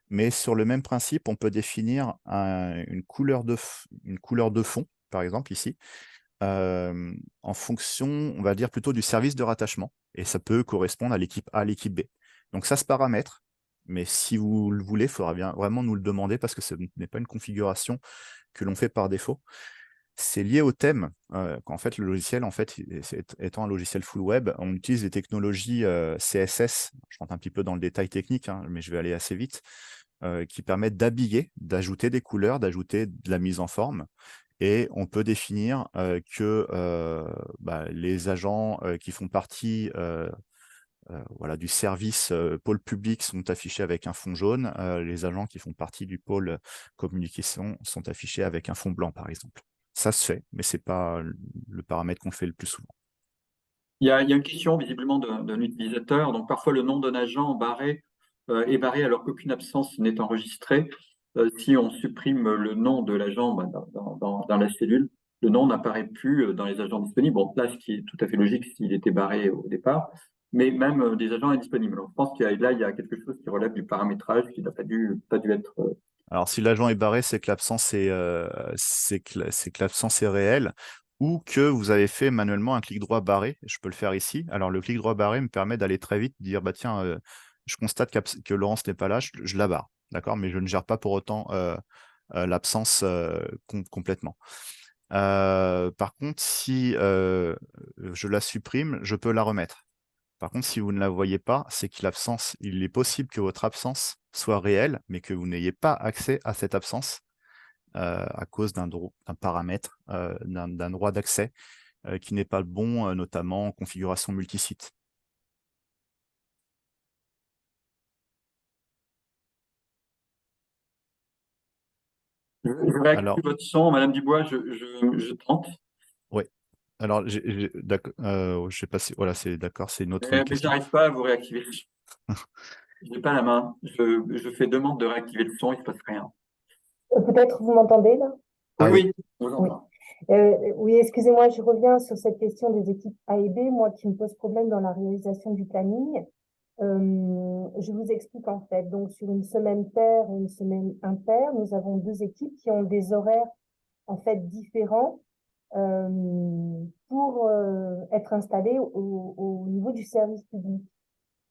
Mais sur le même principe, on peut définir une couleur de fond, par exemple ici, en fonction, on va dire plutôt du service de rattachement. Et ça peut correspondre à l'équipe A, à l'équipe B. Donc ça se paramètre, mais si vous le voulez, il faudra bien vraiment nous le demander parce que ce n'est pas une configuration que l'on fait par défaut. C'est lié au thème, qu'en fait le logiciel, en fait, étant un logiciel full web, on utilise les technologies CSS, je rentre un petit peu dans le détail technique, hein, mais je vais aller assez vite, qui permettent d'habiller, d'ajouter des couleurs, d'ajouter de la mise en forme. Et on peut définir que les agents qui font partie voilà, du service pôle public sont affichés avec un fond jaune. Les agents qui font partie du pôle communication sont affichés avec un fond blanc, par exemple. Ça se fait, mais ce n'est pas le paramètre qu'on fait le plus souvent. Il y a une question visiblement d'un utilisateur. Donc, parfois, le nom d'un agent est barré alors qu'aucune absence n'est enregistrée. Si on supprime le nom de l'agent dans la cellule, le nom n'apparaît plus dans les agents disponibles. Bon, là, ce qui est tout à fait logique s'il était barré au départ, mais même des agents indisponibles. Donc, je pense qu'il y a quelque chose qui relève du paramétrage qui n'a pas dû être. Alors, si l'agent est barré, c'est que l'absence est réelle ou que vous avez fait manuellement un clic droit barré. Je peux le faire ici. Alors, le clic droit barré me permet d'aller très vite, dire bah tiens, je constate que Laurence n'est pas là, je la barre. D'accord, mais je ne gère pas pour autant l'absence complètement. Par contre, si je la supprime, je peux la remettre. Par contre, si vous ne la voyez pas, c'est que il est possible que votre absence soit réelle, mais que vous n'ayez pas accès à cette absence à cause d'un paramètre, d'un droit d'accès qui n'est pas le bon, notamment en configuration multisite. Je réactive Alors, votre son, Madame Dubois, je tente. oui. Alors, d'accord, je sais pas si, voilà, c'est d'accord, c'est une autre Mais question. j'arrive pas à vous réactiver. Je n'ai pas la main. Je fais demande de réactiver le son, il ne se passe rien. Peut-être vous m'entendez là? Oui, Ah oui, oui, je vous Oui. entends. Oui, excusez-moi, je reviens sur cette question des équipes A et B, moi qui me pose problème dans la réalisation du planning. Je vous explique en fait. Donc sur une semaine paire et une semaine impaire, nous avons 2 équipes qui ont des horaires en fait différents pour être installées au niveau du service public.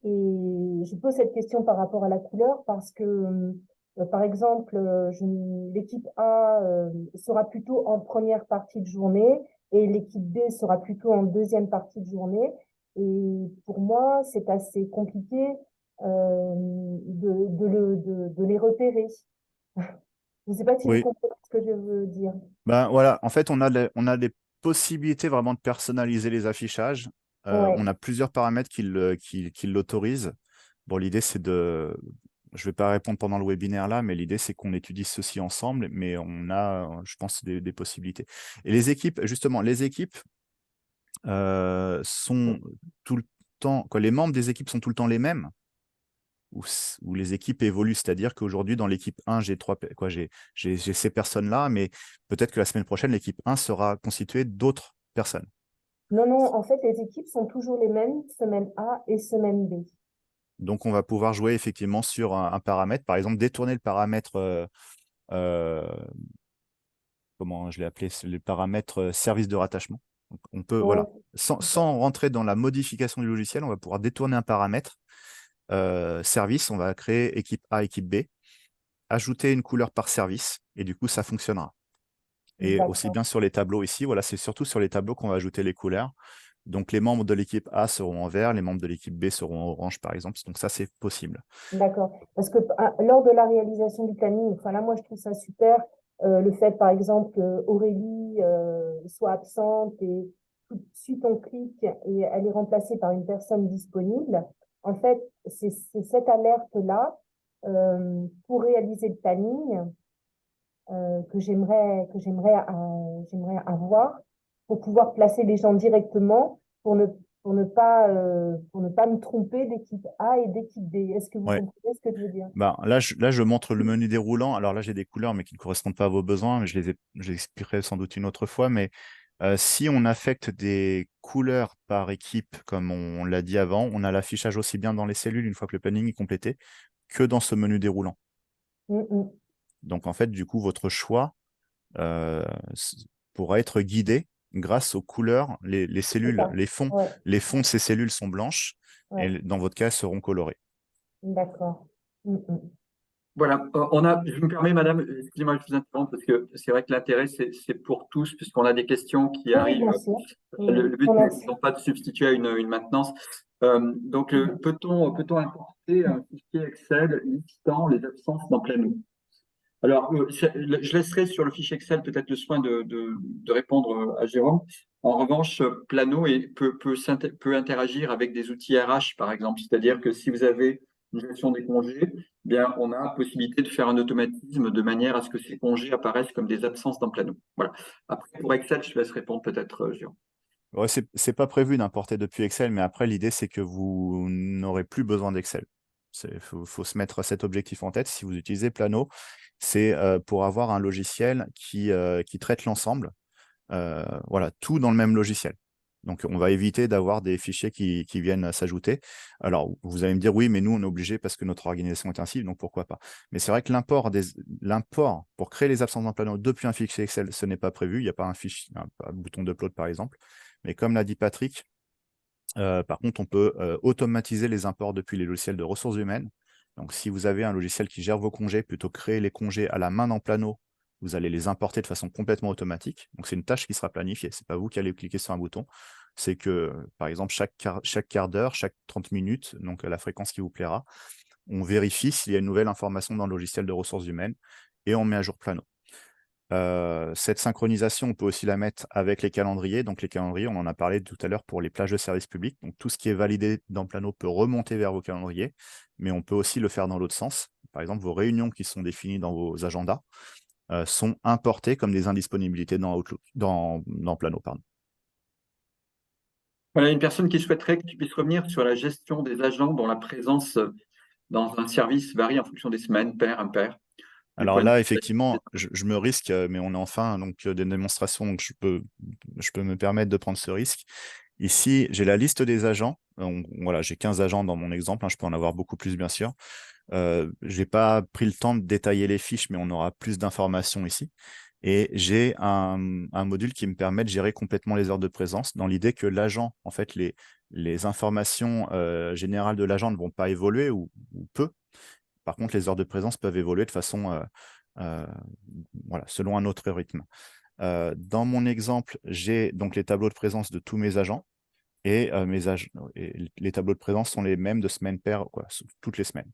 Et je pose cette question par rapport à la couleur parce que Par exemple, l'équipe A sera plutôt en première partie de journée et l'équipe B sera plutôt en deuxième partie de journée. Et pour moi, c'est assez compliqué de les repérer. Je ne sais pas si vous Oui, comprenez ce que je veux dire. ben voilà, en fait, on a des possibilités vraiment de personnaliser les affichages. On Ouais, a plusieurs paramètres qui l'autorisent. Bon, l'idée, c'est de. Je ne vais pas répondre pendant le webinaire là, mais l'idée, c'est qu'on étudie ceci ensemble, mais on a, je pense, des possibilités. Et les équipes, justement, les équipes sont tout le temps, quoi, les membres des équipes sont tout le temps les mêmes, où les équipes évoluent, c'est-à-dire qu'aujourd'hui, dans l'équipe 1, j'ai ces personnes-là, mais peut-être que la semaine prochaine, l'équipe 1 sera constituée d'autres personnes. non, non, en fait, les équipes sont toujours les mêmes, semaine A et semaine B. Donc, on va pouvoir jouer effectivement sur un paramètre, par exemple, détourner le paramètre, euh, comment je l'ai appelé, c'est le paramètre service de rattachement. Donc, on peut, Ouais, voilà, sans rentrer dans la modification du logiciel, on va pouvoir détourner un paramètre service, on va créer équipe A, équipe B, ajouter une couleur par service, et du coup, ça fonctionnera. Et aussi d'accord, bien sur les tableaux ici, voilà, c'est surtout sur les tableaux qu'on va ajouter les couleurs. Donc, les membres de l'équipe A seront en vert, les membres de l'équipe B seront en orange, par exemple. Donc, ça, c'est possible. d'accord. Parce que lors de la réalisation du planning, enfin là, moi, je trouve ça super. Le fait, par exemple, qu'Aurélie soit absente et tout de suite on clique et elle est remplacée par une personne disponible. En fait, c'est cette alerte-là pour réaliser le planning j'aimerais avoir pour pouvoir placer les gens directement pour ne pas me tromper d'équipe A et d'équipe B. Est-ce que vous Ouais. comprenez ce que je veux dire? Ben, là, je montre le menu déroulant. Alors là, j'ai des couleurs, mais qui ne correspondent pas à vos besoins. Mais je les expliquerai sans doute une autre fois. Mais si on affecte des couleurs par équipe, comme on l'a dit avant, on a l'affichage aussi bien dans les cellules, une fois que le planning est complété, que dans ce menu déroulant. Mm, mm. Donc, en fait, du coup, votre choix euh, pourra être guidé grâce aux couleurs. Les C'est cellules, ça. Ouais, les fonds de ces cellules sont blanches ouais, et dans votre cas, elles seront colorées. d'accord. Mm, mm. Voilà, je me permets, madame, excusez-moi, je vous interromps parce que c'est vrai que l'intérêt, c'est pour tous, puisqu'on a des questions qui Oui, oui, bien arrivent. sûr. Le Je vous but n'est remercie. non pas de substituer à une maintenance. Donc, peut-on importer un fichier Excel listant les absences dans Planning? Alors, je laisserai sur le fichier Excel peut-être le soin de répondre à Jérôme. En revanche, Plano peut interagir avec des outils RH, par exemple. C'est-à-dire que si vous avez une gestion des congés, eh bien, on a la possibilité de faire un automatisme de manière à ce que ces congés apparaissent comme des absences dans Plano. Voilà. Après, pour Excel, je te laisse répondre peut-être, Jérôme. Ouais, c'est pas prévu d'importer depuis Excel, mais après, l'idée, c'est que vous n'aurez plus besoin d'Excel. Faut se mettre cet objectif en tête. Si vous utilisez Plano, c'est pour avoir un logiciel qui traite l'ensemble. Voilà, tout dans le même logiciel. Donc, on va éviter d'avoir des fichiers qui viennent s'ajouter. Alors, vous allez me dire, oui, mais nous, on est obligé parce que notre organisation est ainsi, donc pourquoi pas. Mais c'est vrai que l'import pour créer les absences dans Plano depuis un fichier Excel, ce n'est pas prévu. Il n'y a pas un bouton d'upload, par exemple. Mais comme l'a dit Patrick, par contre, on peut automatiser les imports depuis les logiciels de ressources humaines. Donc, si vous avez un logiciel qui gère vos congés, plutôt que créer les congés à la main dans Plano, vous allez les importer de façon complètement automatique. Donc, c'est une tâche qui sera planifiée. Ce n'est pas vous qui allez cliquer sur un bouton. C'est que, par exemple, chaque quart d'heure, chaque 30 minutes, donc à la fréquence qui vous plaira, on vérifie s'il y a une nouvelle information dans le logiciel de ressources humaines et on met à jour Plano. Cette synchronisation, on peut aussi la mettre avec les calendriers. Donc les calendriers, on en a parlé tout à l'heure pour les plages de service public. Donc tout ce qui est validé dans Plano peut remonter vers vos calendriers, mais on peut aussi le faire dans l'autre sens. Par exemple, vos réunions qui sont définies dans vos agendas sont importées comme des indisponibilités dans Outlook, dans Plano, pardon. Voilà, une personne qui souhaiterait que tu puisses revenir sur la gestion des agents dont la présence dans un service varie en fonction des semaines, pair, impair. Du Alors point de là, vue. effectivement, je me risque, mais on est en fin donc, des démonstrations, donc je peux me permettre de prendre ce risque. Ici, j'ai la liste des agents. Voilà, j'ai 15 agents dans mon exemple, hein, je peux en avoir beaucoup plus, bien sûr. Je n'ai pas pris le temps de détailler les fiches, mais on aura plus d'informations ici. Et j'ai un module qui me permet de gérer complètement les heures de présence, dans l'idée que l'agent, en fait, les informations générales de l'agent ne vont pas évoluer ou peu. Par contre, les heures de présence peuvent évoluer de façon, voilà, selon un autre rythme. Dans mon exemple, j'ai donc les tableaux de présence de tous mes agents et, les tableaux de présence sont les mêmes de semaine paire, quoi, toutes les semaines.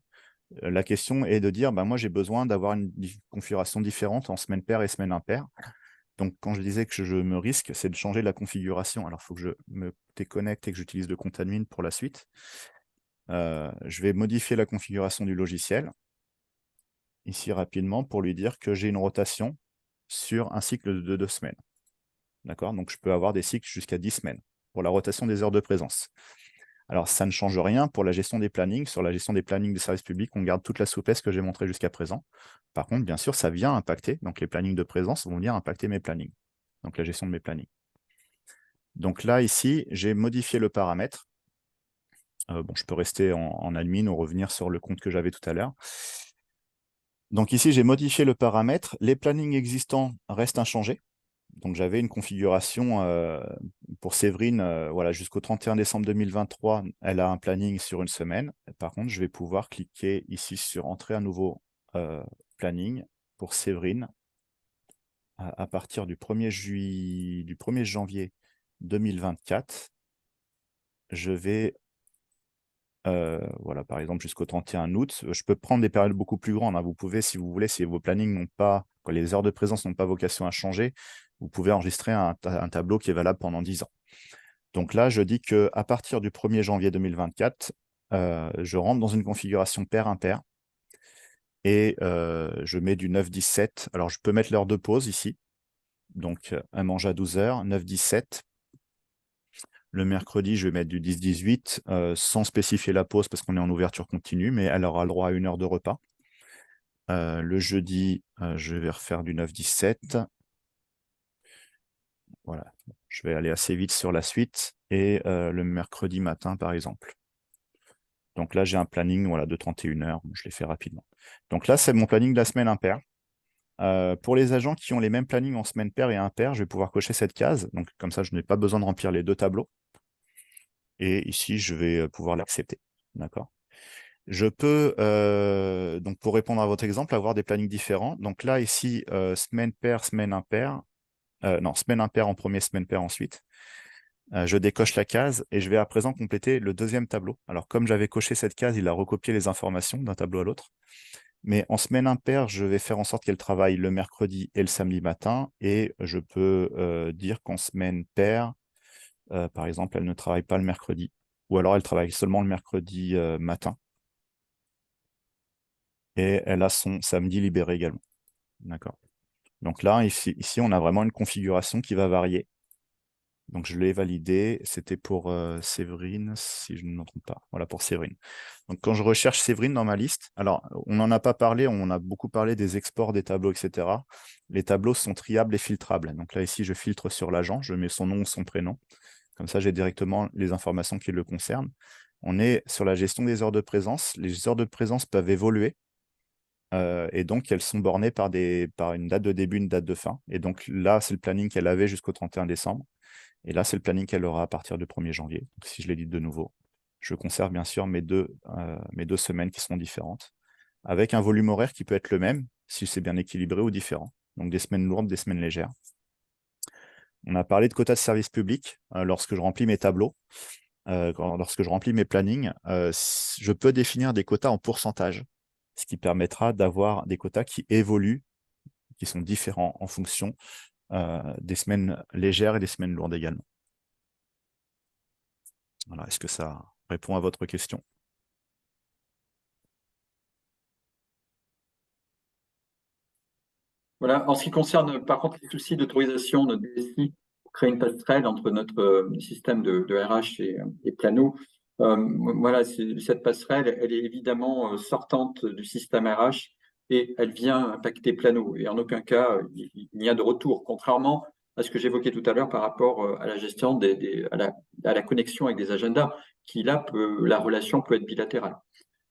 La question est de dire, moi, j'ai besoin d'avoir une configuration différente en semaine paire et semaine impaire. Donc, quand je disais que je me risque, c'est de changer la configuration. Alors, il faut que je me déconnecte et que j'utilise le compte admin pour la suite. Je vais modifier la configuration du logiciel, ici rapidement, pour lui dire que j'ai une rotation sur un cycle de 2 semaines. D'accord? Donc, je peux avoir des cycles jusqu'à 10 semaines pour la rotation des heures de présence. Alors, ça ne change rien pour la gestion des plannings. Sur la gestion des plannings de services publics, on garde toute la souplesse que j'ai montrée jusqu'à présent. Par contre, bien sûr, ça vient impacter. Donc, les plannings de présence vont venir impacter mes plannings. Donc, la gestion de mes plannings. Donc là, ici, j'ai modifié le paramètre. Je peux rester en admin ou revenir sur le compte que j'avais tout à l'heure. Donc ici, j'ai modifié le paramètre. Les plannings existants restent inchangés. Donc j'avais une configuration pour Séverine, voilà, jusqu'au 31 décembre 2023, elle a un planning sur une semaine. Par contre, je vais pouvoir cliquer ici sur entrer un nouveau planning pour Séverine à partir du 1er janvier 2024. Je vais, voilà, par exemple, jusqu'au 31 août. Je peux prendre des périodes beaucoup plus grandes, hein. Vous pouvez, si vous voulez, si vos plannings n'ont pas, quand les heures de présence n'ont pas vocation à changer, vous pouvez enregistrer un tableau qui est valable pendant 10 ans. Donc là, je dis qu'à partir du 1er janvier 2024, je rentre dans une configuration pair-impair et je mets du 9-17. Alors, je peux mettre l'heure de pause ici. Donc, elle mange à 12 heures, 9-17. Le mercredi, je vais mettre du 10-18 sans spécifier la pause parce qu'on est en ouverture continue, mais elle aura le droit à 1 heure de repas. Le jeudi, je vais refaire du 9-17. Voilà, je vais aller assez vite sur la suite. Et le mercredi matin, par exemple. Donc là, j'ai un planning voilà, de 31 heures. Je l'ai fait rapidement. Donc là, c'est mon planning de la semaine impair. Pour les agents qui ont les mêmes plannings en semaine paire et impair, je vais pouvoir cocher cette case. Donc comme ça, je n'ai pas besoin de remplir les 2 tableaux. Et ici, je vais pouvoir l'accepter. D'accord? Je peux, donc pour répondre à votre exemple, avoir des plannings différents. Donc là, ici, semaine paire, semaine impair. Non, semaine impair en premier, semaine paire ensuite. Je décoche la case et je vais à présent compléter le 2e tableau. Alors, comme j'avais coché cette case, il a recopié les informations d'un tableau à l'autre. Mais en semaine impair, je vais faire en sorte qu'elle travaille le mercredi et le samedi matin. Et je peux dire qu'en semaine paire, par exemple, elle ne travaille pas le mercredi. Ou alors, elle travaille seulement le mercredi matin. Et elle a son samedi libéré également. D'accord. Donc là, ici, on a vraiment une configuration qui va varier. Donc, je l'ai validé. C'était pour Séverine, si je ne me trompe pas. Voilà, pour Séverine. Donc, quand je recherche Séverine dans ma liste, alors, on n'en a pas parlé, on a beaucoup parlé des exports des tableaux, etc. Les tableaux sont triables et filtrables. Donc là, ici, je filtre sur l'agent, je mets son nom ou son prénom. Comme ça, j'ai directement les informations qui le concernent. On est sur la gestion des heures de présence. Les heures de présence peuvent évoluer. Et donc, elles sont bornées par une date de début, une date de fin. Et donc là, c'est le planning qu'elle avait jusqu'au 31 décembre. Et là, c'est le planning qu'elle aura à partir du 1er janvier. Donc, si je l'édite de nouveau, je conserve bien sûr mes deux semaines qui seront différentes, avec un volume horaire qui peut être le même, si c'est bien équilibré ou différent. Donc, des semaines lourdes, des semaines légères. On a parlé de quotas de service public. Lorsque je remplis mes tableaux, lorsque je remplis mes plannings, je peux définir des quotas en pourcentage, ce qui permettra d'avoir des quotas qui évoluent, qui sont différents en fonction des semaines légères et des semaines lourdes également. Voilà, est-ce que ça répond à votre question? Voilà. En ce qui concerne, par contre, les soucis d'autorisation, notre DSI, pour créer une passerelle entre notre système de RH et Plano, voilà, cette passerelle, elle est évidemment sortante du système RH et elle vient impacter Plano. Et en aucun cas, il n'y a de retour, contrairement à ce que j'évoquais tout à l'heure par rapport à la gestion à la connexion avec des agendas, qui là, la relation peut être bilatérale.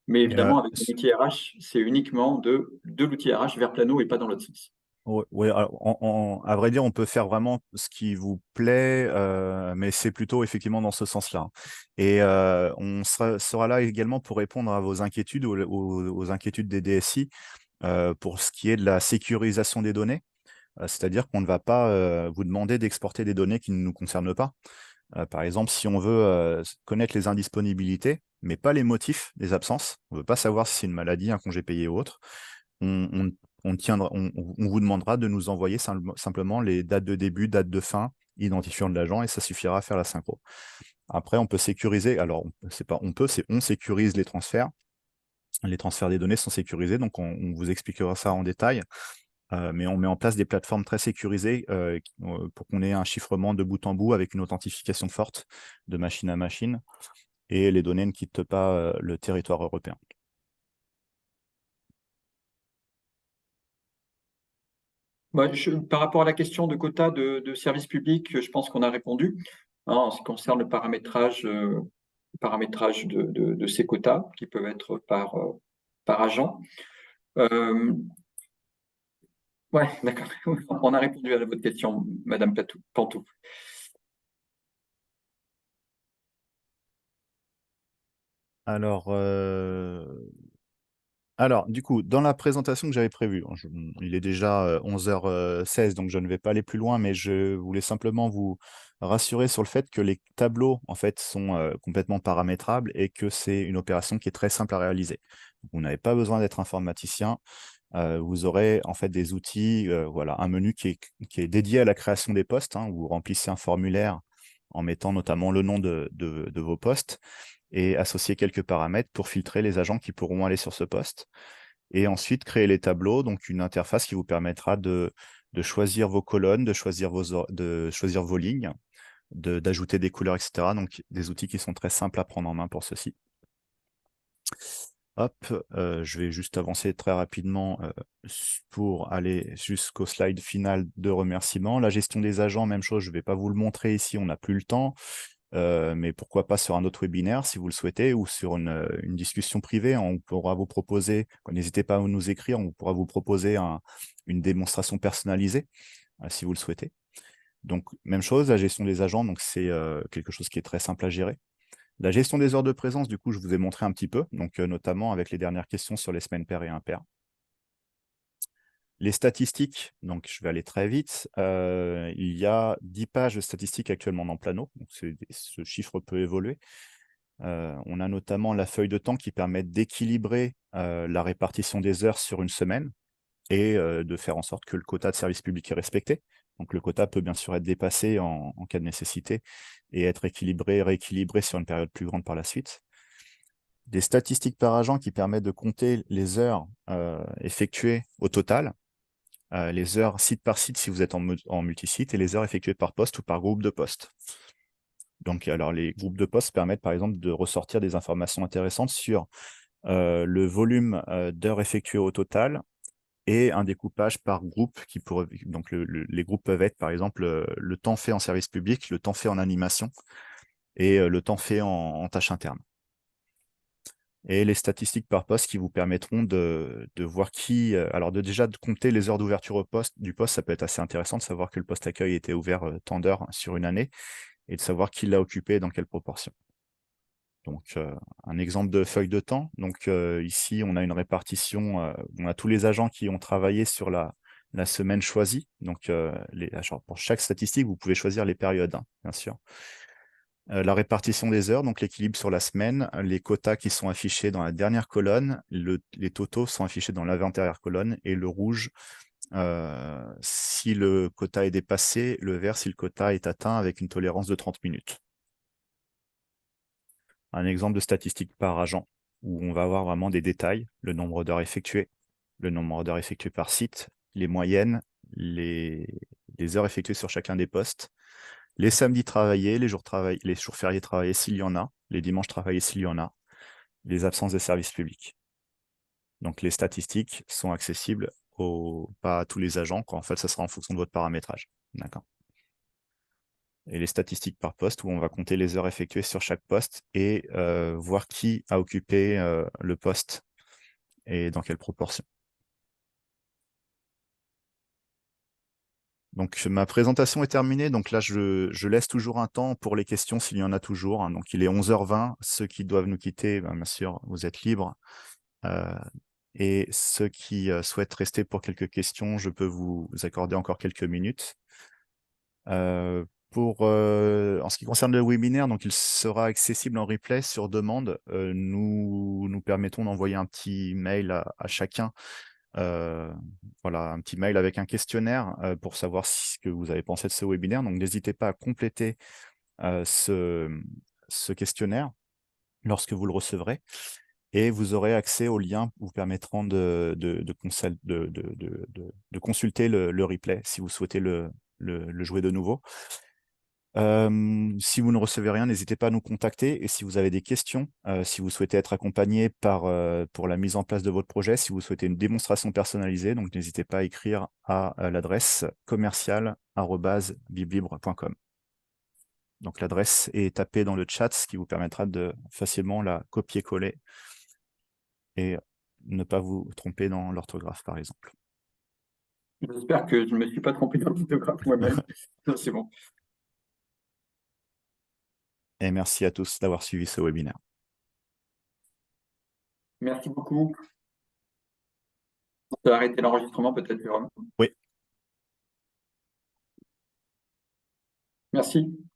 Mais évidemment, avec l'outil RH, c'est uniquement de l'outil RH vers Plano et pas dans l'autre sens. Ouais, alors, à vrai dire, on peut faire vraiment ce qui vous plaît, mais c'est plutôt effectivement dans ce sens-là. Et on sera là également pour répondre à vos inquiétudes, aux inquiétudes des DSI, pour ce qui est de la sécurisation des données. C'est-à-dire qu'on ne va pas vous demander d'exporter des données qui ne nous concernent pas. Par exemple, si on veut connaître les indisponibilités, mais pas les motifs des absences, on ne veut pas savoir si c'est une maladie, un congé payé ou autre, on, on vous demandera de nous envoyer simplement les dates de début, dates de fin, identifiant de l'agent, et ça suffira à faire la synchro. Après, on peut sécuriser, alors c'est pas on peut, c'est on sécurise les transferts. Les transferts des données sont sécurisés, donc on vous expliquera ça en détail. Mais on met en place des plateformes très sécurisées pour qu'on ait un chiffrement de bout en bout avec une authentification forte de machine à machine, et les données ne quittent pas le territoire européen. Par rapport à la question de quotas de services publics, je pense qu'on a répondu, hein, en ce qui concerne le paramétrage de ces quotas, qui peuvent être par agent. Ouais, d'accord. On a répondu à votre question, Madame Pantouf. Alors, du coup, dans la présentation que j'avais prévue, il est déjà 11h16, donc je ne vais pas aller plus loin, mais je voulais simplement vous rassurer sur le fait que les tableaux, en fait, sont complètement paramétrables et que c'est une opération qui est très simple à réaliser. Vous n'avez pas besoin d'être informaticien. Vous aurez en fait des outils, voilà, un menu qui est dédié à la création des postes, hein, où vous remplissez un formulaire en mettant notamment le nom de vos postes, et associer quelques paramètres pour filtrer les agents qui pourront aller sur ce poste. Et ensuite, créer les tableaux, donc une interface qui vous permettra de choisir vos colonnes, de choisir vos lignes, d'ajouter des couleurs, etc. Donc, des outils qui sont très simples à prendre en main pour ceci. Hop, je vais juste avancer très rapidement pour aller jusqu'au slide final de remerciements. La gestion des agents, même chose, je ne vais pas vous le montrer ici, on n'a plus le temps. Mais pourquoi pas sur un autre webinaire si vous le souhaitez, ou sur une discussion privée. On pourra vous proposer, n'hésitez pas à nous écrire, on pourra vous proposer une démonstration personnalisée si vous le souhaitez. Donc, même chose, la gestion des agents, donc c'est quelque chose qui est très simple à gérer. La gestion des heures de présence, du coup, je vous ai montré un petit peu, donc notamment avec les dernières questions sur les semaines paires et impaires. Les statistiques, donc je vais aller très vite. Il y a 10 pages de statistiques actuellement dans Plano, donc ce chiffre peut évoluer. On a notamment la feuille de temps qui permet d'équilibrer la répartition des heures sur une semaine et de faire en sorte que le quota de service public est respecté. Donc le quota peut bien sûr être dépassé en cas de nécessité et être équilibré, rééquilibré sur une période plus grande par la suite. Des statistiques par agent qui permettent de compter les heures effectuées au total, les heures site par site si vous êtes en multisite, et les heures effectuées par poste ou par groupe de postes. Donc, alors, les groupes de postes permettent, par exemple, de ressortir des informations intéressantes sur le volume d'heures effectuées au total et un découpage par groupe qui pourrait. Donc, les groupes peuvent être, par exemple, le temps fait en service public, le temps fait en animation et le temps fait en tâches internes. Et les statistiques par poste qui vous permettront de voir qui. Alors, déjà de compter les heures d'ouverture du poste, ça peut être assez intéressant de savoir que le poste accueil était ouvert tant d'heures sur une année, et de savoir qui l'a occupé et dans quelle proportion. Donc, un exemple de feuille de temps. Donc, ici, on a une répartition, on a tous les agents qui ont travaillé sur la semaine choisie. Donc, pour chaque statistique, vous pouvez choisir les périodes, hein, bien sûr. La répartition des heures, donc l'équilibre sur la semaine, les quotas qui sont affichés dans la dernière colonne, les totaux sont affichés dans l'avant-dernière colonne, et le rouge, si le quota est dépassé, le vert si le quota est atteint avec une tolérance de 30 minutes. Un exemple de statistique par agent, où on va avoir vraiment des détails, le nombre d'heures effectuées, le nombre d'heures effectuées par site, les moyennes, les heures effectuées sur chacun des postes, les samedis travaillés, les jours fériés travaillés s'il y en a, les dimanches travaillés s'il y en a, les absences de services publics. Donc les statistiques sont accessibles pas à tous les agents, en fait ça sera en fonction de votre paramétrage. D'accord. Et les statistiques par poste, où on va compter les heures effectuées sur chaque poste et voir qui a occupé le poste et dans quelle proportion. Donc, ma présentation est terminée. Donc là, je laisse toujours un temps pour les questions s'il y en a toujours, hein. Donc, il est 11h20. Ceux qui doivent nous quitter, ben, bien sûr, vous êtes libres. Et ceux qui souhaitent rester pour quelques questions, je peux vous accorder encore quelques minutes. En ce qui concerne le webinaire, donc il sera accessible en replay sur demande. Nous permettons d'envoyer un petit mail à chacun. Voilà, un petit mail avec un questionnaire pour savoir ce que vous avez pensé de ce webinaire. Donc, n'hésitez pas à compléter ce questionnaire lorsque vous le recevrez. Et vous aurez accès aux liens vous permettront de consulter le replay si vous souhaitez le jouer de nouveau. Si vous ne recevez rien, n'hésitez pas à nous contacter. Et si vous avez des questions, si vous souhaitez être accompagné pour la mise en place de votre projet, si vous souhaitez une démonstration personnalisée, donc n'hésitez pas à écrire à l'adresse commercial@biblibre.com. Donc l'adresse est tapée dans le chat, ce qui vous permettra de facilement la copier-coller et ne pas vous tromper dans l'orthographe, par exemple. J'espère que je ne me suis pas trompé dans l'orthographe moi-même. C'est bon. Et merci à tous d'avoir suivi ce webinaire. Merci beaucoup. On peut arrêter l'enregistrement peut-être, Jérôme. Oui. Merci.